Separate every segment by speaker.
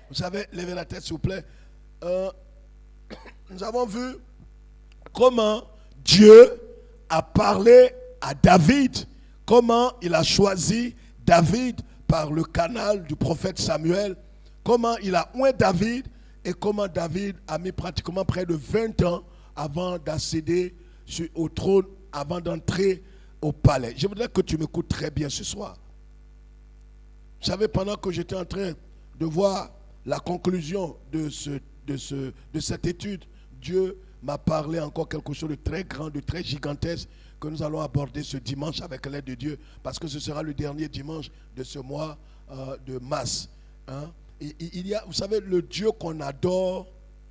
Speaker 1: Vous savez, levez la tête s'il vous plaît. Nous avons vu comment Dieu a parlé à David, comment il a choisi David par le canal du prophète Samuel, comment il a oint David et comment David a mis pratiquement près de 20 ans avant d'accéder au trône, avant d'entrer au palais. Je voudrais que tu m'écoutes très bien ce soir. Vous savez, pendant que j'étais en train de voir la conclusion de cette étude, Dieu m'a parlé encore quelque chose de très grand, de très gigantesque que nous allons aborder ce dimanche avec l'aide de Dieu, parce que ce sera le dernier dimanche de ce mois de mars. Hein? Et il y a, vous savez, le Dieu qu'on adore,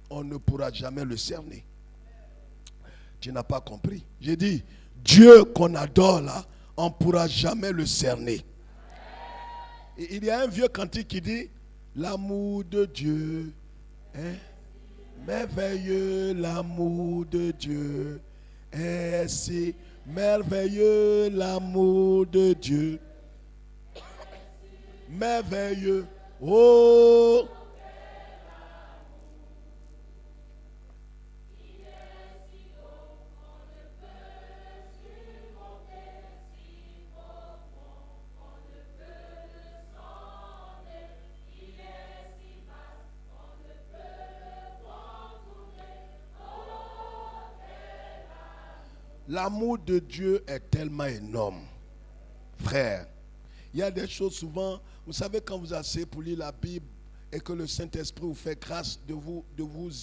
Speaker 1: on ne pourra jamais le cerner. Tu n'as pas compris. J'ai dit, Dieu qu'on adore là, on ne pourra jamais le cerner. Et il y a un vieux cantique qui dit, l'amour de Dieu est merveilleux, l'amour de Dieu est si merveilleux, l'amour de Dieu. Merveilleux, oh. L'amour de Dieu est tellement énorme, frère. Il y a des choses souvent, vous savez, quand vous asseyez pour lire la Bible et que le Saint-Esprit vous fait grâce de vous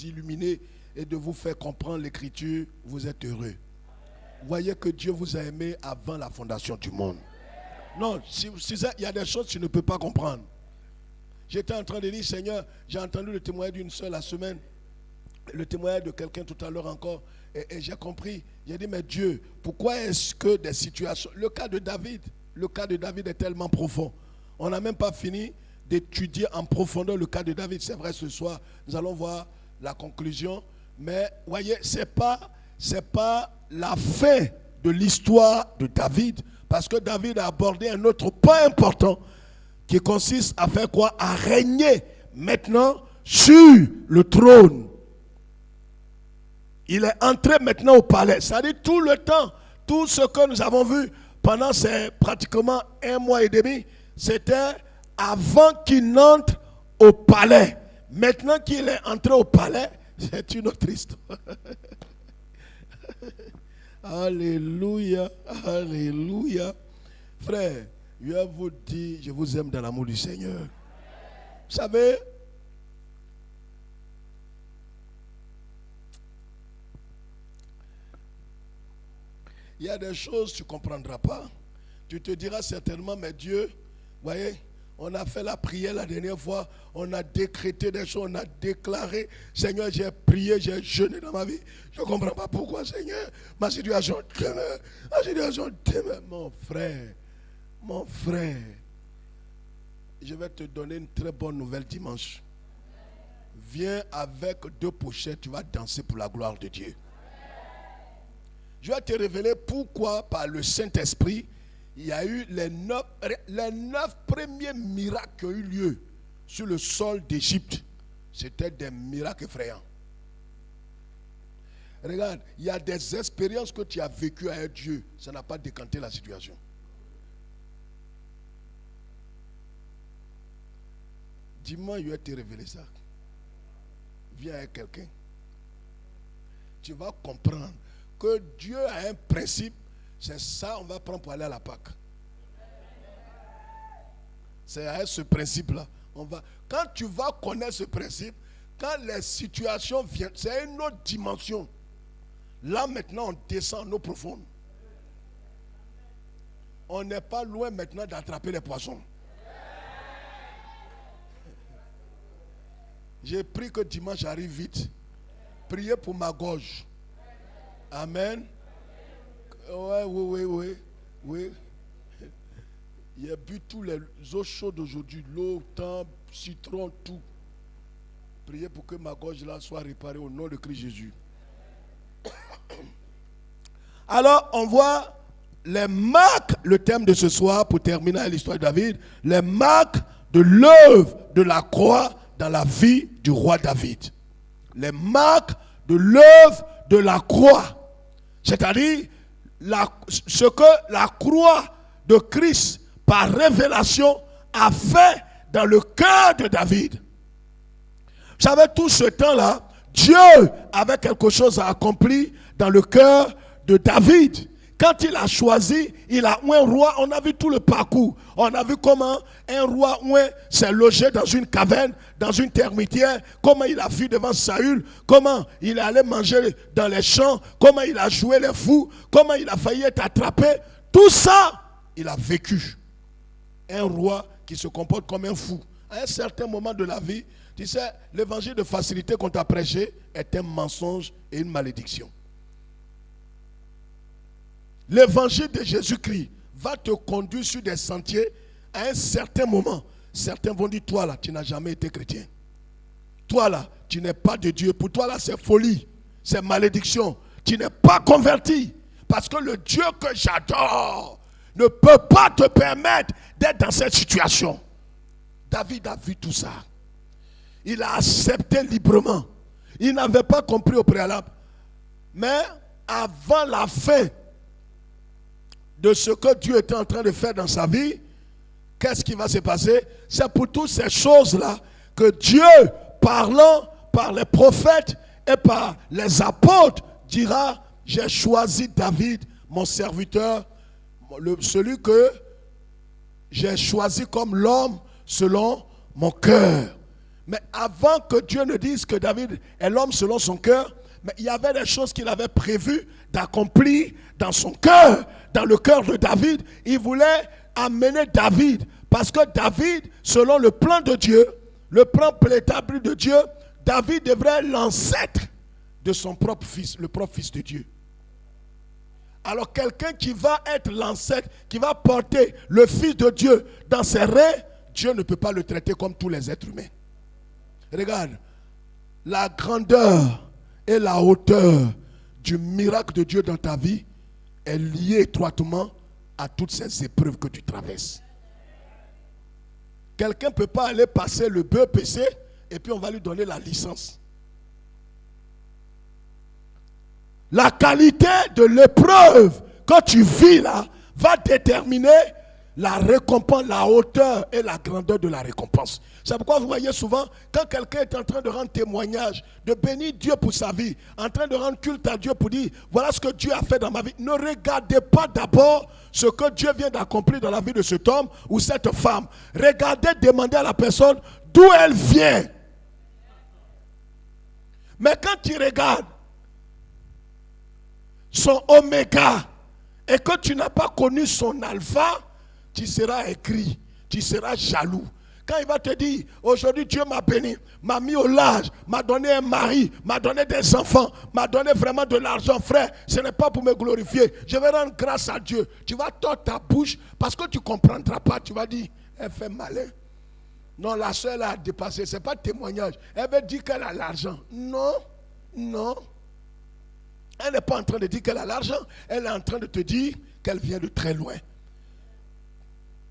Speaker 1: illuminer et de vous faire comprendre l'Écriture, vous êtes heureux. Vous voyez que Dieu vous a aimé avant la fondation du monde. Non, il y a des choses que tu ne peux pas comprendre. J'étais en train de dire, Seigneur, j'ai entendu le témoignage d'une sœur la semaine, le témoignage de quelqu'un tout à l'heure encore, et j'ai compris. J'ai dit, mais Dieu, pourquoi est-ce que des situations... Le cas de David est tellement profond. On n'a même pas fini d'étudier en profondeur le cas de David. C'est vrai, ce soir, nous allons voir la conclusion. Mais, voyez, c'est pas la fin de l'histoire de David. Parce que David a abordé un autre point important qui consiste à faire quoi? À régner maintenant sur le trône. Il est entré maintenant au palais. C'est-à-dire tout le temps, tout ce que nous avons vu pendant ces pratiquement 1 mois et demi, c'était avant qu'il n'entre au palais. Maintenant qu'il est entré au palais, c'est une autre histoire. Alléluia, alléluia. Frère, je vais vous dire, je vous aime dans l'amour du Seigneur. Vous savez, il y a des choses que tu ne comprendras pas. Tu te diras certainement, mais Dieu, voyez, on a fait la prière la dernière fois, on a décrété des choses, on a déclaré, Seigneur, j'ai prié, j'ai jeûné dans ma vie. Je ne comprends pas pourquoi, Seigneur, ma situation demeure, mon frère, je vais te donner une très bonne nouvelle dimanche. Viens avec 2 pochettes, tu vas danser pour la gloire de Dieu. Je vais te révéler pourquoi, par le Saint-Esprit, il y a eu les 9 premiers miracles qui ont eu lieu sur le sol d'Égypte. C'était des miracles effrayants. Regarde, il y a des expériences que tu as vécues avec Dieu. Ça n'a pas décanté la situation. Dis-moi, je vais te révéler ça. Viens avec quelqu'un. Tu vas comprendre que Dieu a un principe. C'est ça on va prendre pour aller à la Pâque. C'est à ce principe-là. Quand tu vas connaître ce principe, quand les situations viennent, c'est une autre dimension. Là maintenant, on descend en eau profonde. On n'est pas loin maintenant d'attraper les poissons. J'ai pris que dimanche arrive vite. Priez pour ma gorge. Amen. Oui. Il a bu tous les eaux chaudes aujourd'hui, l'eau, temps, citron, tout. Priez pour que ma gorge là soit réparée au nom de Christ Jésus. Alors, on voit les marques, le thème de ce soir, pour terminer l'histoire de David, les marques de l'œuvre de la croix dans la vie du roi David. Les marques de l'œuvre de la croix. C'est-à-dire ce que la croix de Christ, par révélation, a fait dans le cœur de David. Vous savez, tout ce temps-là, Dieu avait quelque chose à accomplir dans le cœur de David. Quand il a choisi, il a un roi, on a vu tout le parcours. On a vu comment un roi s'est logé dans une caverne, dans une termitière, comment il a fui devant Saül, comment il allait manger dans les champs, comment il a joué les fous, comment il a failli être attrapé. Tout ça, il a vécu. Un roi qui se comporte comme un fou. À un certain moment de la vie, tu sais, l'évangile de facilité qu'on t'a prêché est un mensonge et une malédiction. L'évangile de Jésus-Christ va te conduire sur des sentiers. À un certain moment, certains vont dire, toi là, tu n'as jamais été chrétien. Toi là, tu n'es pas de Dieu. Pour toi là, c'est folie, c'est malédiction. Tu n'es pas converti. Parce que le Dieu que j'adore ne peut pas te permettre d'être dans cette situation. David a vu tout ça. Il a accepté librement. Il n'avait pas compris au préalable. Mais avant la fin de ce que Dieu était en train de faire dans sa vie, qu'est-ce qui va se passer? C'est pour toutes ces choses-là que Dieu, parlant par les prophètes et par les apôtres, dira, j'ai choisi David, mon serviteur, celui que j'ai choisi comme l'homme selon mon cœur. Mais avant que Dieu ne dise que David est l'homme selon son cœur, mais il y avait des choses qu'il avait prévues d'accomplir dans son cœur, dans le cœur de David. Il voulait amener David, parce que David, selon le plan de Dieu, le plan préétabli de Dieu, David devrait être l'ancêtre de son propre fils, le propre fils de Dieu. Alors quelqu'un qui va être l'ancêtre, qui va porter le fils de Dieu dans ses reins, Dieu ne peut pas le traiter comme tous les êtres humains. Regarde, la grandeur et la hauteur du miracle de Dieu dans ta vie est liée étroitement à toutes ces épreuves que tu traverses. Quelqu'un ne peut pas aller passer le BEPC et puis on va lui donner la licence. La qualité de l'épreuve que tu vis là va déterminer la récompense, la hauteur et la grandeur de la récompense. C'est pourquoi vous voyez souvent, quand quelqu'un est en train de rendre témoignage, de bénir Dieu pour sa vie, en train de rendre culte à Dieu pour dire, voilà ce que Dieu a fait dans ma vie. Ne regardez pas d'abord ce que Dieu vient d'accomplir dans la vie de cet homme ou cette femme. Regardez, demandez à la personne d'où elle vient. Mais quand tu regardes son oméga et que tu n'as pas connu son alpha, tu seras aigri, tu seras jaloux. Quand il va te dire, aujourd'hui Dieu m'a béni, m'a mis au large, m'a donné un mari, m'a donné des enfants, m'a donné vraiment de l'argent, frère, ce n'est pas pour me glorifier. Je vais rendre grâce à Dieu. Tu vas tordre ta bouche parce que tu ne comprendras pas. Tu vas dire, elle fait malin. Non, la soeur a dépassé, ce n'est pas témoignage. Elle veut dire qu'elle a l'argent. Non, non. Elle n'est pas en train de dire qu'elle a l'argent, elle est en train de te dire qu'elle vient de très loin.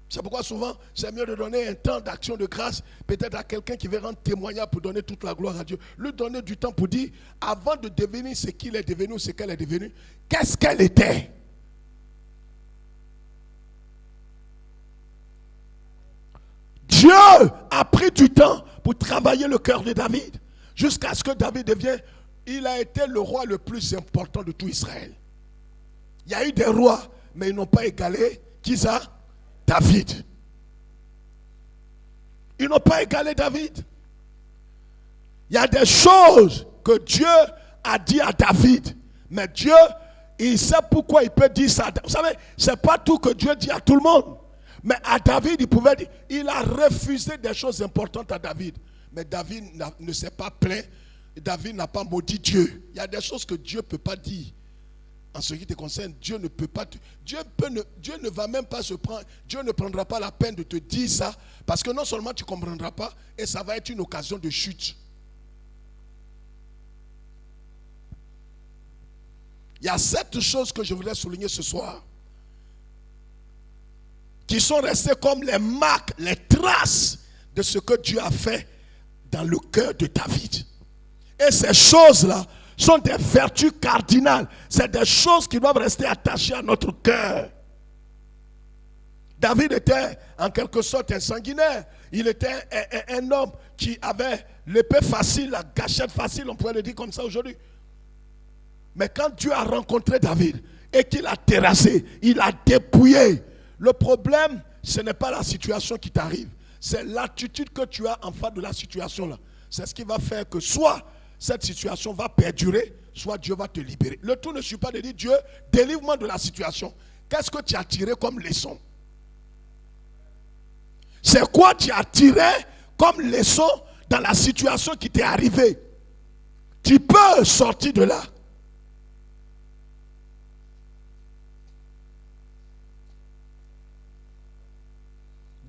Speaker 1: C'est pourquoi souvent, c'est mieux de donner un temps d'action de grâce, peut-être à quelqu'un qui veut rendre témoignage pour donner toute la gloire à Dieu. Lui donner du temps pour dire, avant de devenir ce qu'il est devenu, ce qu'elle est devenue, qu'est-ce qu'elle était? Dieu a pris du temps pour travailler le cœur de David, jusqu'à ce que David devienne, il a été le roi le plus important de tout Israël. Il y a eu des rois, mais ils n'ont pas égalé, qui ça? David. Ils n'ont pas égalé David. Il y a des choses que Dieu a dit à David, mais Dieu, il sait pourquoi il peut dire ça. Vous savez, ce n'est pas tout que Dieu dit à tout le monde. Mais à David, il pouvait dire, il a refusé des choses importantes à David. Mais David ne s'est pas plaint. David n'a pas maudit Dieu. Il y a des choses que Dieu ne peut pas dire. En ce qui te concerne, Dieu ne peut pas Dieu ne va même pas se prendre, Dieu ne prendra pas la peine de te dire ça, parce que non seulement tu ne comprendras pas, et ça va être une occasion de chute. Il y a 7 choses que je voudrais souligner ce soir, qui sont restées comme les marques, les traces de ce que Dieu a fait dans le cœur de David. Et ces choses-là sont des vertus cardinales. C'est des choses qui doivent rester attachées à notre cœur. David était en quelque sorte un sanguinaire. Il était un homme qui avait l'épée facile, la gâchette facile, on pourrait le dire comme ça aujourd'hui. Mais quand Dieu a rencontré David et qu'il a terrassé, il a dépouillé. Le problème, ce n'est pas la situation qui t'arrive. C'est l'attitude que tu as en face de la situation là. C'est ce qui va faire que soit cette situation va perdurer, soit Dieu va te libérer. Le tout ne suit pas de dire Dieu, délivre-moi de la situation. Qu'est-ce que tu as tiré comme leçon? C'est quoi tu as tiré comme leçon dans la situation qui t'est arrivée? Tu peux sortir de là.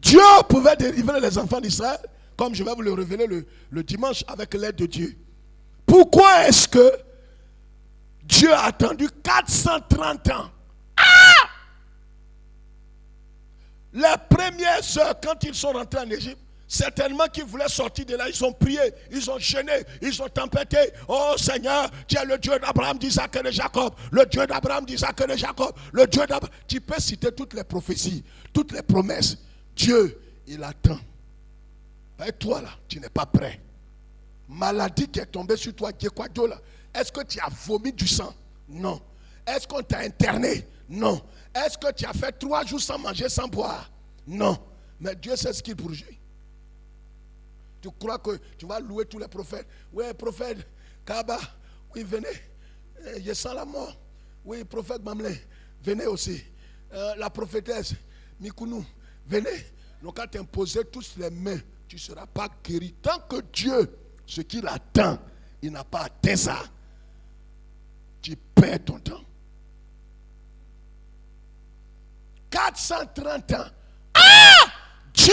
Speaker 1: Dieu pouvait délivrer les enfants d'Israël, comme je vais vous le révéler le dimanche avec l'aide de Dieu. Pourquoi est-ce que Dieu a attendu 430 ans? Les premières sœurs, quand ils sont rentrés en Égypte, certainement qu'ils voulaient sortir de là, ils ont prié, ils ont jeûné, ils ont tempêté. Oh Seigneur, tu es le Dieu d'Abraham, d'Isaac et de Jacob. Le Dieu d'Abraham, d'Isaac et de Jacob. Le Dieu d'Abraham. Tu peux citer toutes les prophéties, toutes les promesses. Dieu, il attend. Et toi là, tu n'es pas prêt. Maladie qui est tombée sur toi, là. Est-ce que tu as vomi du sang? Non. Est-ce qu'on t'a interné? Non. Est-ce que tu as fait 3 jours sans manger, sans boire? Non. Mais Dieu sait ce qu'il poursuit. Tu crois que tu vas louer tous les prophètes? Oui, prophète Kaba, oui, venez. Je sens la mort. Oui, prophète Mamlin, venez aussi. La prophétesse Mikounou, venez. Donc quand tu imposer tous les mains, tu ne seras pas guéri. Tant que Dieu, ce qu'il attend, il n'a pas atteint ça, tu perds ton temps. 430 ans. Dieu!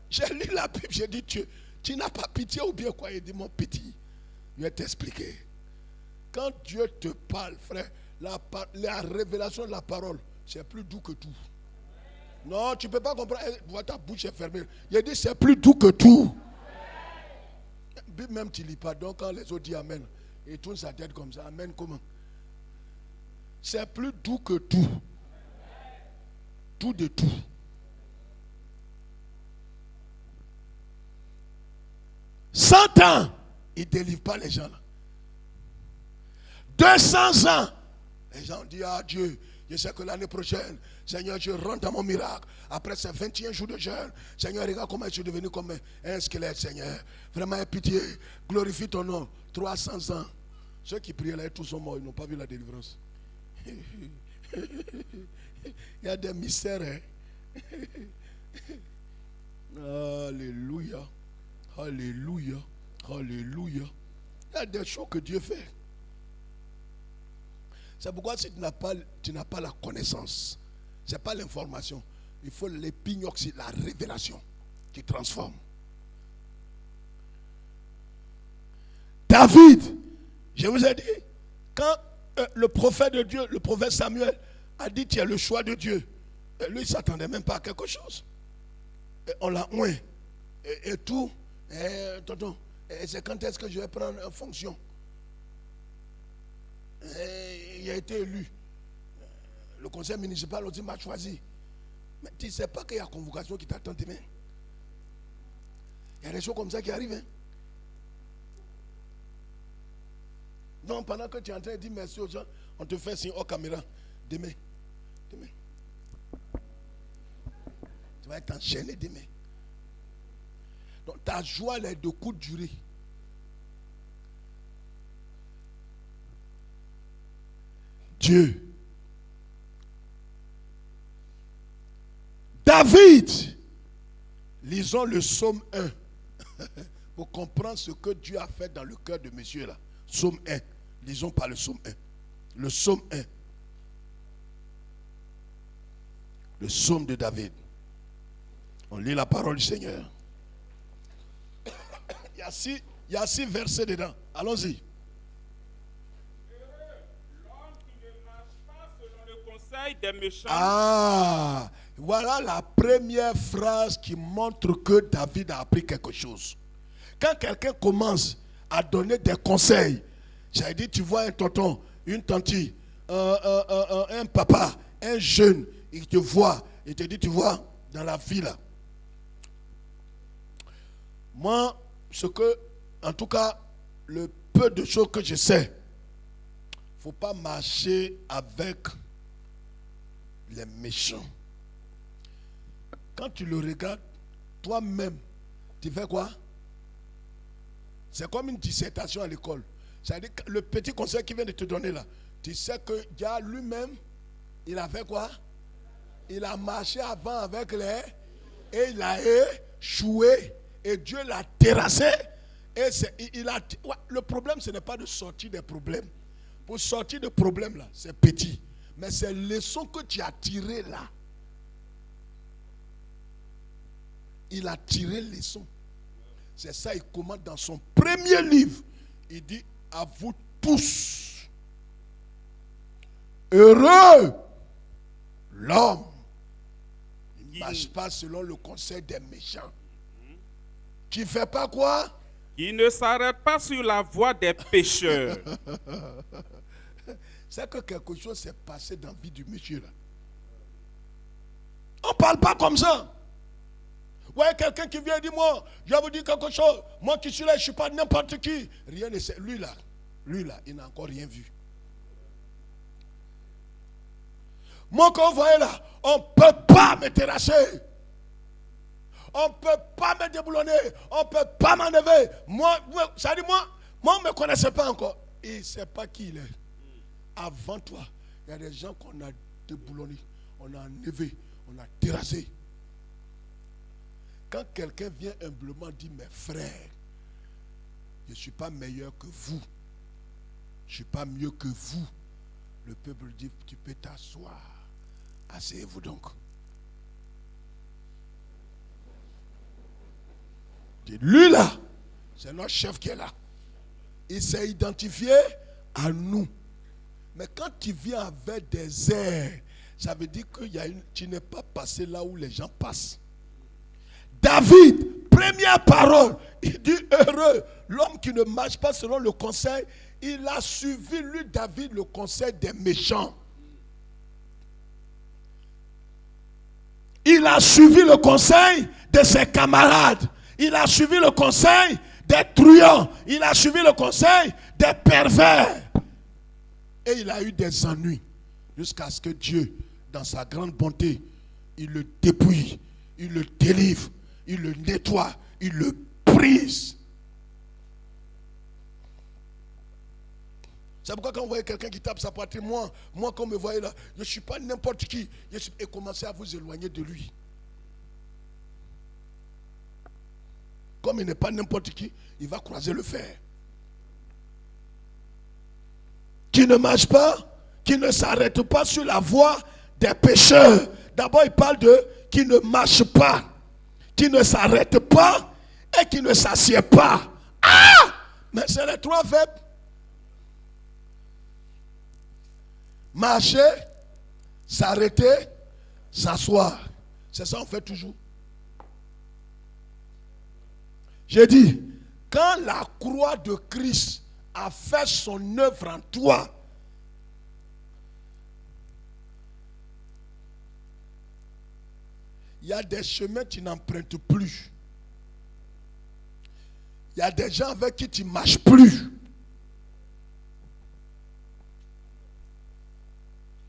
Speaker 1: J'ai lu la Bible, j'ai dit Dieu, tu n'as pas pitié ou bien quoi? Il dit mon petit. Je vais t'expliquer. Quand Dieu te parle, frère, la révélation de la parole, c'est plus doux que tout. Non, tu ne peux pas comprendre. Vois, ta bouche est fermée. Il dit c'est plus doux que tout. Même tu ne lis pas. Donc quand les autres disent Amen, il tourne sa tête comme ça. Amen comment? C'est plus doux que tout. Tout de tout. 100 ans, il ne délivre pas les gens là. 200 ans, les gens disent ah Dieu, je sais que l'année prochaine, Seigneur, je rentre dans mon miracle. Après ces 21 jours de jeûne, Seigneur, regarde comment je suis devenu comme un squelette, Seigneur. Vraiment, aie pitié, glorifie ton nom. 300 ans. Ceux qui priaient là, tous sont morts, ils n'ont pas vu la délivrance. Il y a des mystères. Hein? Alléluia. Alléluia. Alléluia. Il y a des choses que Dieu fait. C'est pourquoi si tu n'as pas la connaissance, ce n'est pas l'information. Il faut l'épignoxie, la révélation qui transforme. David, je vous ai dit, quand le prophète de Dieu, le prophète Samuel, a dit tu es le choix de Dieu, lui il ne s'attendait même pas à quelque chose. Et on l'a oint. Et tout, tonton, c'est quand est-ce que je vais prendre une fonction? Il a été élu. Le conseil municipal aussi m'a choisi. Mais tu ne sais pas qu'il y a convocation qui t'attend demain. Il y a des choses comme ça qui arrivent. Hein? Donc pendant que tu es en train de dire merci aux gens, on te fait signe hors caméra. Demain. Demain. Tu vas être enchaîné demain. Donc ta joie elle est de courte durée. Dieu. David. Lisons le psaume 1 pour comprendre ce que Dieu a fait dans le cœur de monsieur là. Psaume 1. Lisons par le psaume 1. Le psaume 1. Le psaume de David. On lit la parole du Seigneur. Il y a 6 versets dedans. Allons-y.
Speaker 2: Des méchants.
Speaker 1: Ah, voilà la première phrase qui montre que David a appris quelque chose. Quand quelqu'un commence à donner des conseils, j'ai dit, tu vois un tonton, une tantine, un papa, un jeune, il te voit, il te dit, tu vois, dans la vie là. Moi, en tout cas, le peu de choses que je sais, il ne faut pas marcher avec les méchants. Quand tu le regardes, toi-même, tu fais quoi? C'est comme une dissertation à l'école. C'est-à-dire que le petit conseil qu'il vient de te donner là, tu sais que Dieu lui-même, il a fait quoi? Il a marché avant avec les... Et il a échoué. Et Dieu l'a terrassé. Et le problème, ce n'est pas de sortir des problèmes. Pour sortir des problèmes là, c'est petit. Mais c'est les leçons que tu as tirées là. Il a tiré les leçons. C'est ça, il commande dans son premier livre. Il dit, à vous tous, heureux l'homme. Il ne marche pas selon le conseil des méchants. Qui ne fait pas quoi?
Speaker 2: Qui ne s'arrête pas sur la voie des pécheurs.
Speaker 1: C'est que quelque chose s'est passé dans la vie du monsieur là. On ne parle pas comme ça. Vous voyez quelqu'un qui vient et dit, moi, je vais vous dire quelque chose. Moi qui suis là, je ne suis pas n'importe qui. Rien ne sait. Lui là, il n'a encore rien vu. Moi, quand vous voyez là, on ne peut pas me terrasser. On ne peut pas me déboulonner. On ne peut pas m'enlever. Moi, ça dit moi, on ne me connaissait pas encore. Il ne sait pas qui il est. Avant toi, il y a des gens qu'on a déboulonnés, on a enlevé, on a terrassé. Quand quelqu'un vient humblement dire, mes frères, je ne suis pas meilleur que vous. Je ne suis pas mieux que vous. Le peuple dit, tu peux t'asseoir. Asseyez-vous donc. Lui là, c'est notre chef qui est là. Il s'est identifié à nous. Mais quand tu viens avec des airs, ça veut dire que tu n'es pas passé là où les gens passent. David, première parole, il dit heureux l'homme qui ne marche pas selon le conseil. Il a suivi, lui David, le conseil des méchants. Il a suivi le conseil de ses camarades. Il a suivi le conseil des truands. Il a suivi le conseil des pervers. Et il a eu des ennuis. Jusqu'à ce que Dieu, dans sa grande bonté, il le dépouille, il le délivre, il le nettoie, il le brise. C'est pourquoi quand vous voyez quelqu'un qui tape sa poitrine, moi quand me voyez là, je ne suis pas n'importe qui. Et commencez à vous éloigner de lui. Comme il n'est pas n'importe qui, il va croiser le fer. Qui ne marche pas, qui ne s'arrête pas sur la voie des pécheurs. D'abord, il parle de qui ne marche pas, qui ne s'arrête pas et qui ne s'assied pas. Ah! Mais c'est les trois verbes. Marcher, s'arrêter, s'asseoir. C'est ça qu'on fait toujours. J'ai dit, quand la croix de Christ a fait son œuvre en toi, il y a des chemins que tu n'empruntes plus. Il y a des gens avec qui tu ne marches plus.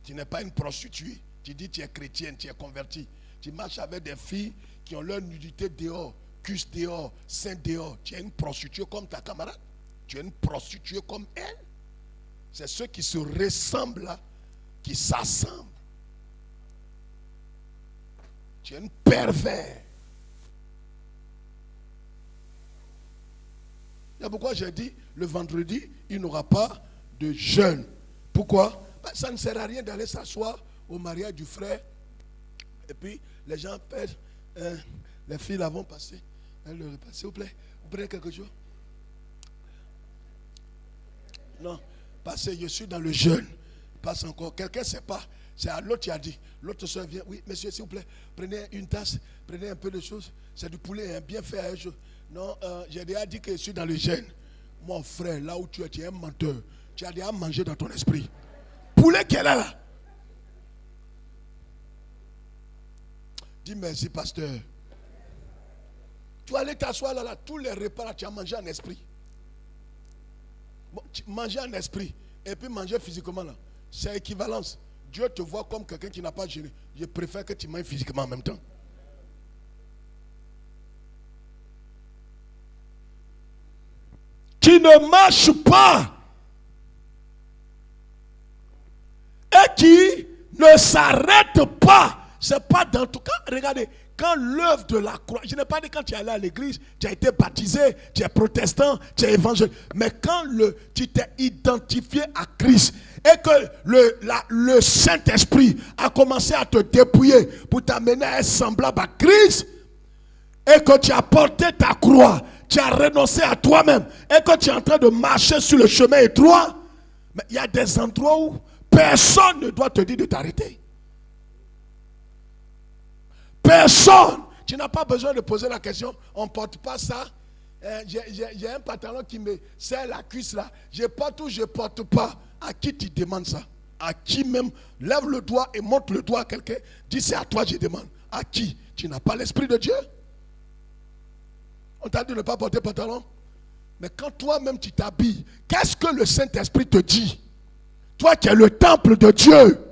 Speaker 1: Tu n'es pas une prostituée. Tu dis que tu es chrétienne, tu es converti. Tu marches avec des filles qui ont leur nudité dehors, cuisse dehors, sein dehors. Tu es une prostituée comme ta camarade. Tu es une prostituée comme elle. C'est ceux qui se ressemblent là, qui s'assemblent. Tu es un pervers. C'est pourquoi j'ai dit, le vendredi, il n'aura pas de jeûne. Pourquoi? Ça ne sert à rien d'aller s'asseoir au mariage du frère. Et puis, les gens pèsent. Les filles là vont passer. S'il vous plaît, vous prenez quelque chose? Non, passez, je suis dans le jeûne. Passe encore. Quelqu'un ne sait pas. C'est à l'autre qui a dit. L'autre soeur vient. Oui, monsieur, s'il vous plaît, prenez une tasse, prenez un peu de choses. C'est du poulet, hein, bien fait. Non, j'ai déjà dit que je suis dans le gène. Mon frère, là où tu es un menteur. Tu as déjà mangé dans ton esprit. Poulet qu'elle est là. Dis merci, pasteur. Tu vas aller t'asseoir là, tous les repas là, tu as mangé en esprit. Bon, manger en esprit et puis manger physiquement là, c'est équivalence. Dieu te voit comme quelqu'un qui n'a pas gêné. Je préfère que tu manges physiquement en même temps. Qui ne marche pas et qui ne s'arrête pas. C'est pas dans tout cas. Regardez, quand l'œuvre de la croix, je n'ai pas dit quand tu es allé à l'église, tu as été baptisé, tu es protestant, tu es évangélique. Mais quand tu t'es identifié à Christ et que le Saint-Esprit a commencé à te dépouiller pour t'amener à être semblable à Christ, et que tu as porté ta croix, tu as renoncé à toi-même, et que tu es en train de marcher sur le chemin étroit, mais il y a des endroits où personne ne doit te dire de t'arrêter. Personne. Tu n'as pas besoin de poser la question. On ne porte pas ça. J'ai un pantalon qui me serre la cuisse là. Je porte ou je ne porte pas. À qui tu demandes ça? À qui même? Lève le doigt et montre le doigt à quelqu'un. Dis c'est à toi je demande. À qui? Tu n'as pas l'esprit de Dieu. On t'a dit de ne pas porter pantalon. Mais quand toi-même tu t'habilles, qu'est-ce que le Saint-Esprit te dit? Toi qui es le temple de Dieu.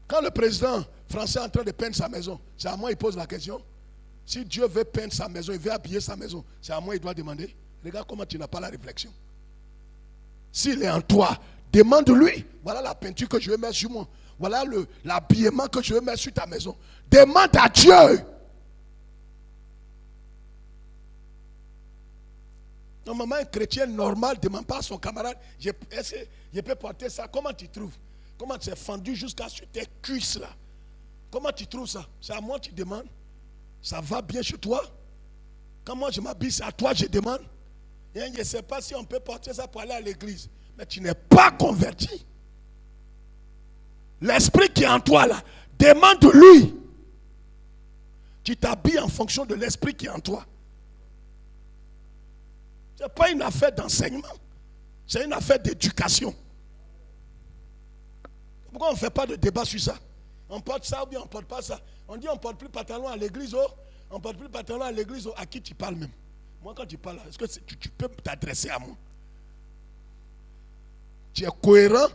Speaker 1: Quand le président français est en train de peindre sa maison, c'est à moi il pose la question. Si Dieu veut peindre sa maison, il veut habiller sa maison, c'est à moi il doit demander. Regarde comment tu n'as pas la réflexion. S'il est en toi, demande-lui. Voilà la peinture que je vais mettre sur moi. Voilà l'habillement que je vais mettre sur ta maison. Demande à Dieu. Normalement, un chrétien normal ne demande pas à son camarade, est-ce que je peux porter ça? Comment tu trouves? Comment tu es fendu jusqu'à sur tes cuisses là? Comment tu trouves ça? C'est à moi que tu demandes. Ça va bien chez toi? Quand moi je m'habille, c'est à toi que je demande. Et je ne sais pas si on peut porter ça pour aller à l'église. Mais tu n'es pas converti. L'esprit qui est en toi là, demande-lui. Tu t'habilles en fonction de l'esprit qui est en toi. Ce n'est pas une affaire d'enseignement. C'est une affaire d'éducation. Pourquoi on ne fait pas de débat sur ça? On porte ça ou bien on ne porte pas ça. On dit on ne porte plus pantalon à l'église. Oh. On ne porte plus pantalon à l'église. Oh. À qui tu parles même? Moi quand tu parles, est-ce que tu peux t'adresser à moi? Tu es cohérent?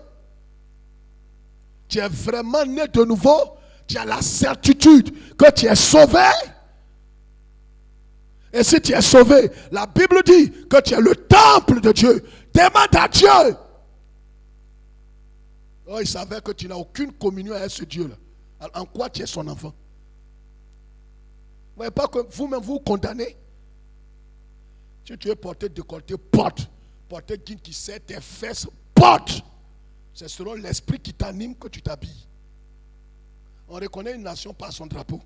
Speaker 1: Tu es vraiment né de nouveau? Tu as la certitude que tu es sauvé? Et si tu es sauvé, la Bible dit que tu es le temple de Dieu. Demande à Dieu. Oh, il savait que tu n'as aucune communion avec ce Dieu-là. En quoi tu es son enfant? Vous ne voyez pas que vous-même vous condamnez? Si tu es porté décolleté, porte. Porté jean qui serre tes fesses, porte. C'est selon l'esprit qui t'anime que tu t'habilles. On reconnaît une nation par son drapeau.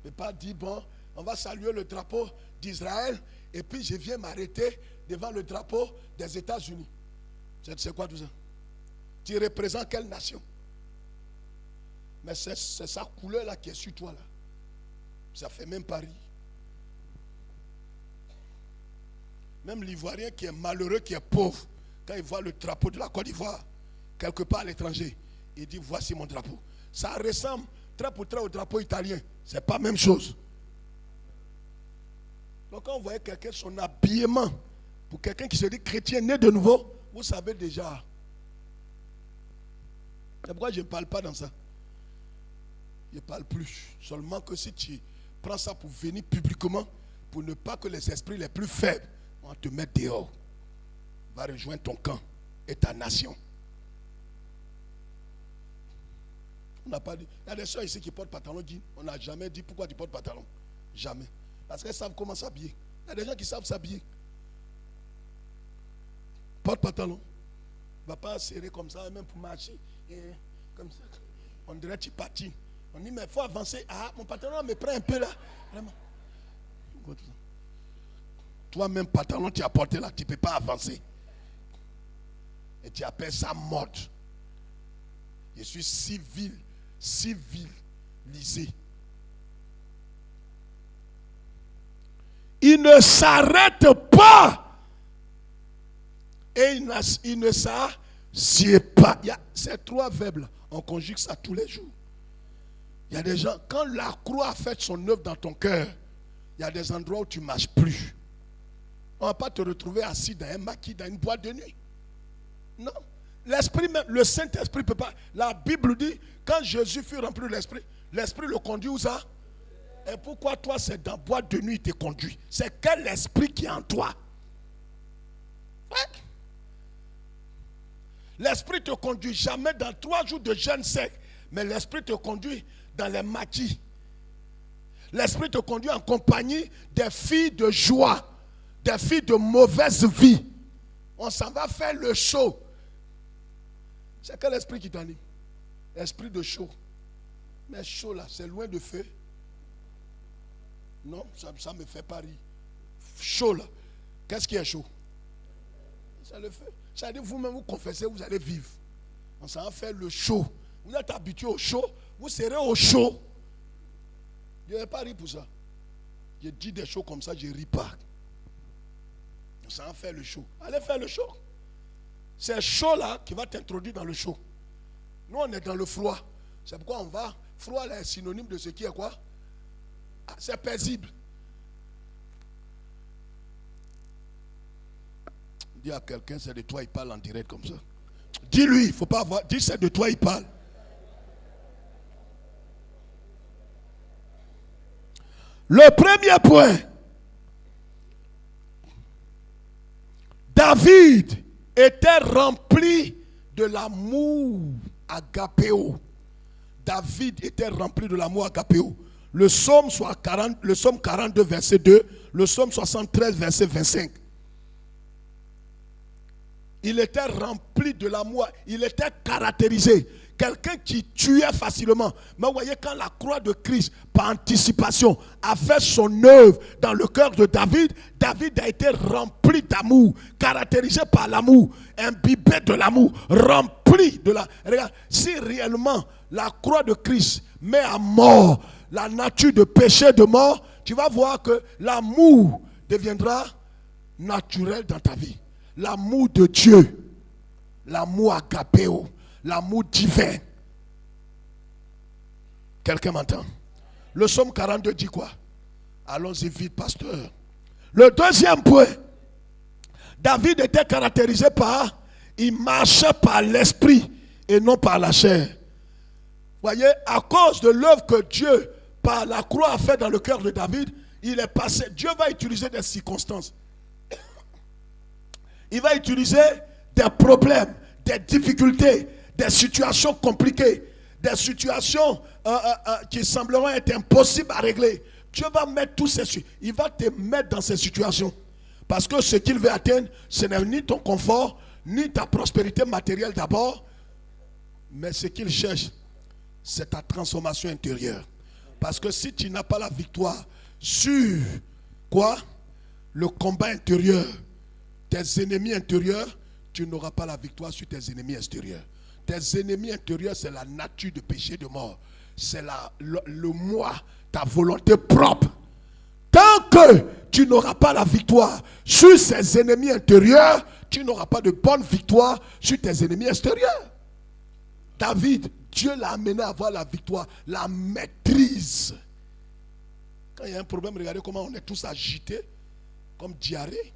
Speaker 1: Mais pas dire, bon, on va saluer le drapeau d'Israël et puis je viens m'arrêter devant le drapeau des États-Unis. C'est quoi tout ça? Tu représentes quelle nation? Mais c'est sa couleur là qui est sur toi là. Ça fait même Paris. Même l'Ivoirien qui est malheureux, qui est pauvre, quand il voit le drapeau de la Côte d'Ivoire, quelque part à l'étranger, il dit voici mon drapeau. Ça ressemble trait pour trait au drapeau italien. C'est pas la même chose. Donc quand vous voyez quelqu'un, son habillement, pour quelqu'un qui se dit chrétien, né de nouveau, vous savez déjà. C'est pourquoi je ne parle pas dans ça. Je ne parle plus. Seulement que si tu prends ça pour venir publiquement, pour ne pas que les esprits les plus faibles vont te mettre dehors, va rejoindre ton camp et ta nation. On n'a pas dit. Il y a des soeurs ici qui portent pantalon jean. On n'a jamais dit pourquoi tu portes pantalon. Jamais. Parce qu'elles savent comment s'habiller. Il y a des gens qui savent s'habiller. Porte pantalon. Ne va pas serrer comme ça, même pour marcher. Et comme ça. On dirait que tu patines. On dit, mais il faut avancer. Ah, mon pantalon me prend un peu là. Vraiment. Toi-même, pantalon, tu as porté là, tu ne peux pas avancer. Et tu appelles ça mode. Je suis civil civilisé. Il ne s'arrête pas et il ne s'assied pas. Il y a ces trois verbes-là, on conjugue ça tous les jours. Il y a des gens, quand la croix a fait son œuvre dans ton cœur, il y a des endroits où tu ne marches plus. On ne va pas te retrouver assis dans un maquis, dans une boîte de nuit. Non. L'esprit même, le Saint-Esprit ne peut pas. La Bible dit, quand Jésus fut rempli de l'Esprit, l'Esprit le conduit où ça? Et pourquoi toi, c'est dans boîte de nuit, il te conduit? C'est quel esprit qui est en toi? Ouais. L'Esprit te conduit jamais dans 3 jours de jeûne sec, mais l'Esprit te conduit dans les maquis. L'Esprit te conduit en compagnie des filles de joie, des filles de mauvaise vie. On s'en va faire le show. C'est quel esprit qui t'anime? Esprit de chaud. Mais chaud là, c'est loin de feu. Non, ça me fait pas rire. Chaud là. Qu'est-ce qui est chaud? C'est le feu. Ça veut dire vous-même vous confessez, vous allez vivre. On s'en va faire le chaud. Vous êtes habitué au chaud, vous serez au chaud. Je n'ai pas ri pour ça. Je dis des choses comme ça, je ne ris pas. On s'en va faire le chaud. Allez faire le chaud. C'est chaud là qui va t'introduire dans le chaud. Nous on est dans le froid. C'est pourquoi on va. Froid là est synonyme de ce qui est quoi? Ah, c'est paisible. Dis à quelqu'un, c'est de toi il parle en direct comme ça. Dis-lui, il ne faut pas avoir. Dis c'est de toi il parle. Le premier point. David était rempli de l'amour agapéo. David était rempli de l'amour agapéo. Le psaume 42, verset 2, le psaume 73, verset 25. Il était rempli de l'amour, il était caractérisé. Quelqu'un qui tuait facilement. Mais vous voyez, quand la croix de Christ, par anticipation, a fait son œuvre dans le cœur de David, David a été rempli d'amour, caractérisé par l'amour, imbibé de l'amour, rempli de la... Regarde, si réellement la croix de Christ met à mort la nature de péché, de mort, tu vas voir que l'amour deviendra naturel dans ta vie. L'amour de Dieu, l'amour agapéo, l'amour divin. Quelqu'un m'entend? Le psaume 42 dit quoi? Allons-y vite, pasteur. Le deuxième point, David était caractérisé par, il marchait par l'esprit et non par la chair. Voyez, à cause de l'œuvre que Dieu, par la croix, a fait dans le cœur de David, il est passé. Dieu va utiliser des circonstances. Il va utiliser des problèmes, des difficultés, des situations compliquées, des situations qui sembleront être impossibles à régler. Dieu va mettre tous ces, il va te mettre dans ces situations. Parce que ce qu'il veut atteindre, ce n'est ni ton confort, ni ta prospérité matérielle d'abord, mais ce qu'il cherche, c'est ta transformation intérieure. Parce que si tu n'as pas la victoire sur quoi? Le combat intérieur, tes ennemis intérieurs, tu n'auras pas la victoire sur tes ennemis extérieurs. Tes ennemis intérieurs, c'est la nature de péché, de mort. C'est le moi, ta volonté propre. Tant que tu n'auras pas la victoire sur ces ennemis intérieurs, tu n'auras pas de bonne victoire sur tes ennemis extérieurs. David, Dieu l'a amené à avoir la victoire, la maîtrise. Quand il y a un problème, regardez comment on est tous agités, comme diarrhée.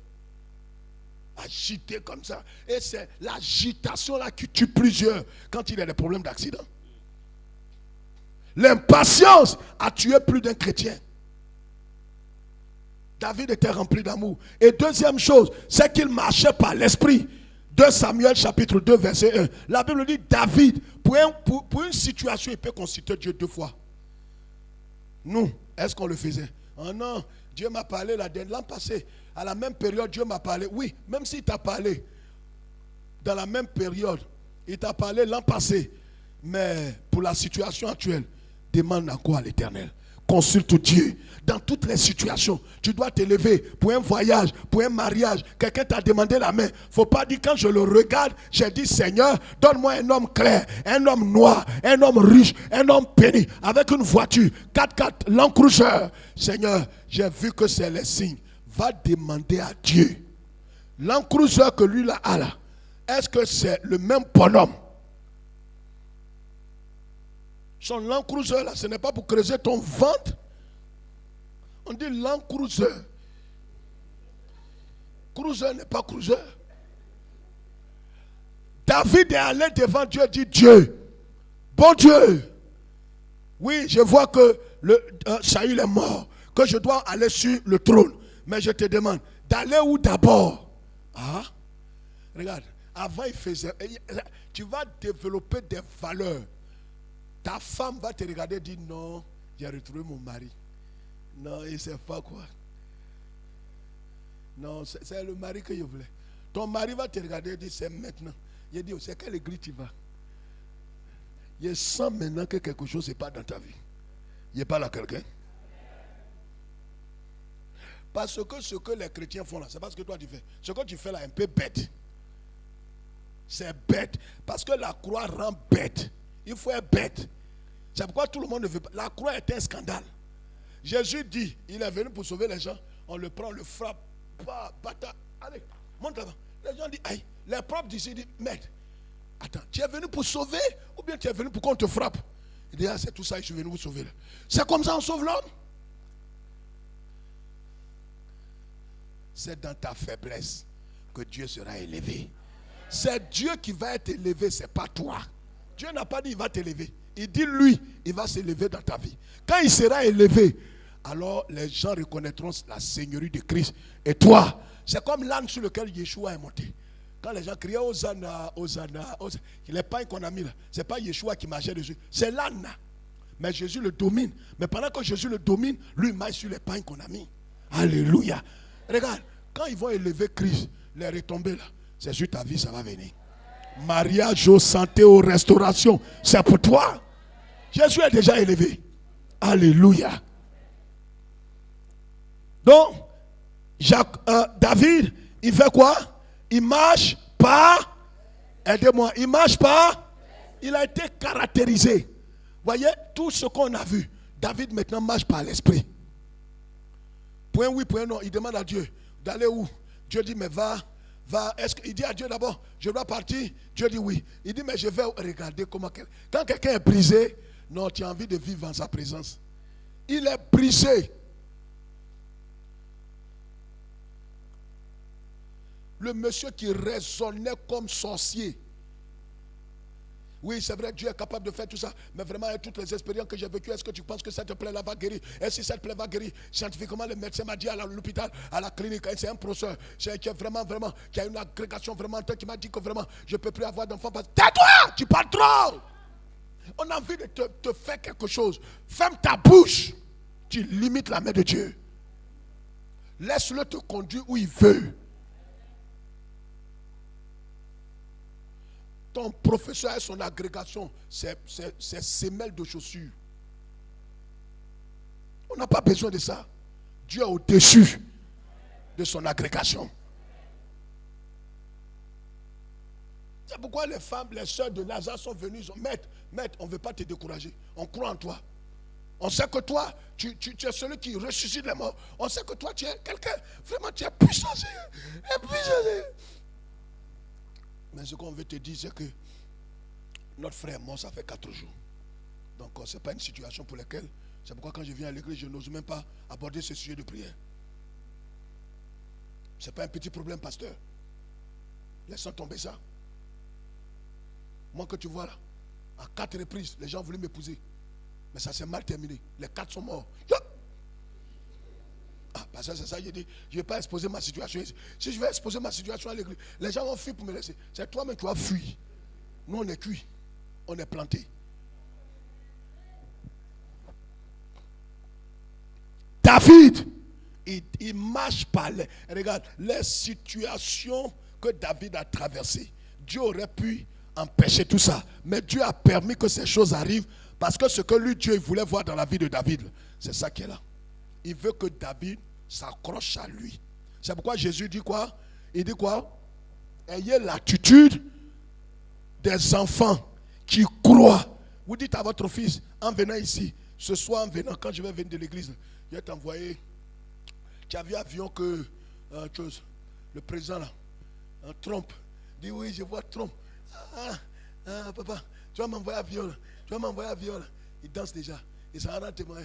Speaker 1: Agité comme ça. Et c'est l'agitation là qui tue plusieurs quand il y a des problèmes d'accident. L'impatience a tué plus d'un chrétien. David était rempli d'amour. Et deuxième chose, c'est qu'il marchait par l'esprit. 2 Samuel chapitre 2 verset 1. La Bible dit David, pour une situation, il peut consulter Dieu 2 fois. Nous, est-ce qu'on le faisait? Oh non, Dieu m'a parlé l'an passé. À la même période, Dieu m'a parlé. Oui, même s'il t'a parlé dans la même période, il t'a parlé l'an passé. Mais pour la situation actuelle, demande encore à l'Éternel. consulte Dieu. Dans toutes les situations, tu dois t'élever pour un voyage, pour un mariage. Quelqu'un t'a demandé la main. Il ne faut pas dire quand je le regarde, j'ai dit Seigneur, donne-moi un homme clair, un homme noir, un homme riche, un homme béni, avec une voiture, 4x4, Land Cruiser. Seigneur, j'ai vu que c'est les signes. Va demander à Dieu. Land Cruiser que lui là a là, est-ce que c'est le même bonhomme? Son Land Cruiser là, ce n'est pas pour creuser ton ventre. On dit Land Cruiser. Cruiser n'est pas cruiser. David est allé devant Dieu et dit Dieu, bon Dieu, oui, je vois que Saül est mort, que je dois aller sur le trône. Mais je te demande, d'aller où d'abord? Ah, regarde, avant il faisait, tu vas développer des valeurs. Ta femme va te regarder et dire non, j'ai retrouvé mon mari. Non, il ne sait pas quoi. Non, c'est le mari que je voulais. Ton mari va te regarder et dire c'est maintenant. Il dit, c'est quelle église tu vas? Je sens maintenant que quelque chose n'est pas dans ta vie. Il parle à quelqu'un. Parce que ce que les chrétiens font là, c'est pas ce que toi tu fais. Ce que tu fais là est un peu bête. C'est bête. Parce que la croix rend bête. Il faut être bête. C'est pourquoi tout le monde ne veut pas. La croix est un scandale. Jésus dit, il est venu pour sauver les gens. On le prend, on le frappe. Bata, allez, monte là-bas. Les gens disent, aïe. Les propres d'ici disent, maître, attends, tu es venu pour sauver ou bien tu es venu pour qu'on te frappe? Il dit, ah, c'est tout ça, je suis venu vous sauver. C'est comme ça on sauve l'homme. C'est dans ta faiblesse que Dieu sera élevé. C'est Dieu qui va être élevé, ce n'est pas toi. Dieu n'a pas dit il va t'élever. Il dit lui, il va s'élever dans ta vie. Quand il sera élevé, alors les gens reconnaîtront la seigneurie de Christ. Et toi, c'est comme l'âne sur lequel Yeshua est monté. Quand les gens criaient Hosanna, Hosanna, Hosanna, les pains qu'on a mis là, ce n'est pas Yeshua qui marchait dessus, c'est l'âne. Mais Jésus le domine. Mais pendant que Jésus le domine, lui marche sur les pains qu'on a mis. Alléluia. Regarde, quand ils vont élever Christ, les retombées là, c'est sur ta vie, ça va venir. Mariage, aux santé, aux restaurations, c'est pour toi. Jésus est déjà élevé. Alléluia. Donc, David, il fait quoi? Il marche par, aidez-moi, il marche par, il a été caractérisé. Voyez, tout ce qu'on a vu, David maintenant marche par l'esprit. Point oui, point non, il demande à Dieu d'aller où? Dieu dit, mais va. Il dit à Dieu d'abord, je dois partir. Dieu dit oui. Il dit, mais je vais regarder comment. Quand quelqu'un est brisé, non, tu as envie de vivre en sa présence. Il est brisé. Le monsieur qui raisonnait comme sorcier. Oui, c'est vrai, Dieu est capable de faire tout ça. Mais vraiment, avec toutes les expériences que j'ai vécues, est-ce que tu penses que cette plaie-là va guérir? Et si cette plaie va guérir, scientifiquement, le médecin m'a dit à l'hôpital, à la clinique, c'est un professeur, qui est vraiment, qui a une agrégation vraiment, qui m'a dit que vraiment, je ne peux plus avoir d'enfant. Tais-toi, tu parles trop. On a envie de te faire quelque chose. Ferme ta bouche. Tu limites la main de Dieu. Laisse-le te conduire où il veut. Ton professeur et son agrégation, c'est semelle de chaussures. On n'a pas besoin de ça. Dieu est au-dessus de son agrégation. C'est pourquoi les femmes, les sœurs de Lazare sont venues. Maître, on ne veut pas te décourager. On croit en toi. On sait que toi, tu es celui qui ressuscite les morts. On sait que toi, tu es quelqu'un. Vraiment, tu es puissant. Mais ce qu'on veut te dire, c'est que notre frère est mort, ça fait 4 jours. Donc, ce n'est pas une situation pour laquelle, c'est pourquoi quand je viens à l'église, je n'ose même pas aborder ce sujet de prière. Ce n'est pas un petit problème, pasteur. Laissons tomber ça. Moi que tu vois là, à 4 reprises, les gens voulaient m'épouser. Mais ça s'est mal terminé. Les 4 sont morts. Parce que c'est ça, je dis, je ne vais pas exposer ma situation ici. Si je vais exposer ma situation à l'église, les gens vont fuir pour me laisser. C'est toi-même qui vas fuir. Nous, on est cuit. On est planté. David, il marche par regarde, les situations que David a traversées. Dieu aurait pu empêcher tout ça. Mais Dieu a permis que ces choses arrivent Parce que ce que lui, Dieu, il voulait voir dans la vie de David, c'est ça qui est là. Il veut que David s'accroche à lui. C'est pourquoi Jésus dit quoi? Il dit quoi? Ayez l'attitude des enfants qui croient. Vous dites à votre fils, en venant ici, ce soir en venant, quand je vais venir de l'église, je vais t'envoyer. Tu as vu avion que le président là, Trump, dit oui, je vois Trump. Papa, tu vas m'envoyer avion là. Tu vas m'envoyer avion là. Il danse déjà. Il s'en rend témoin.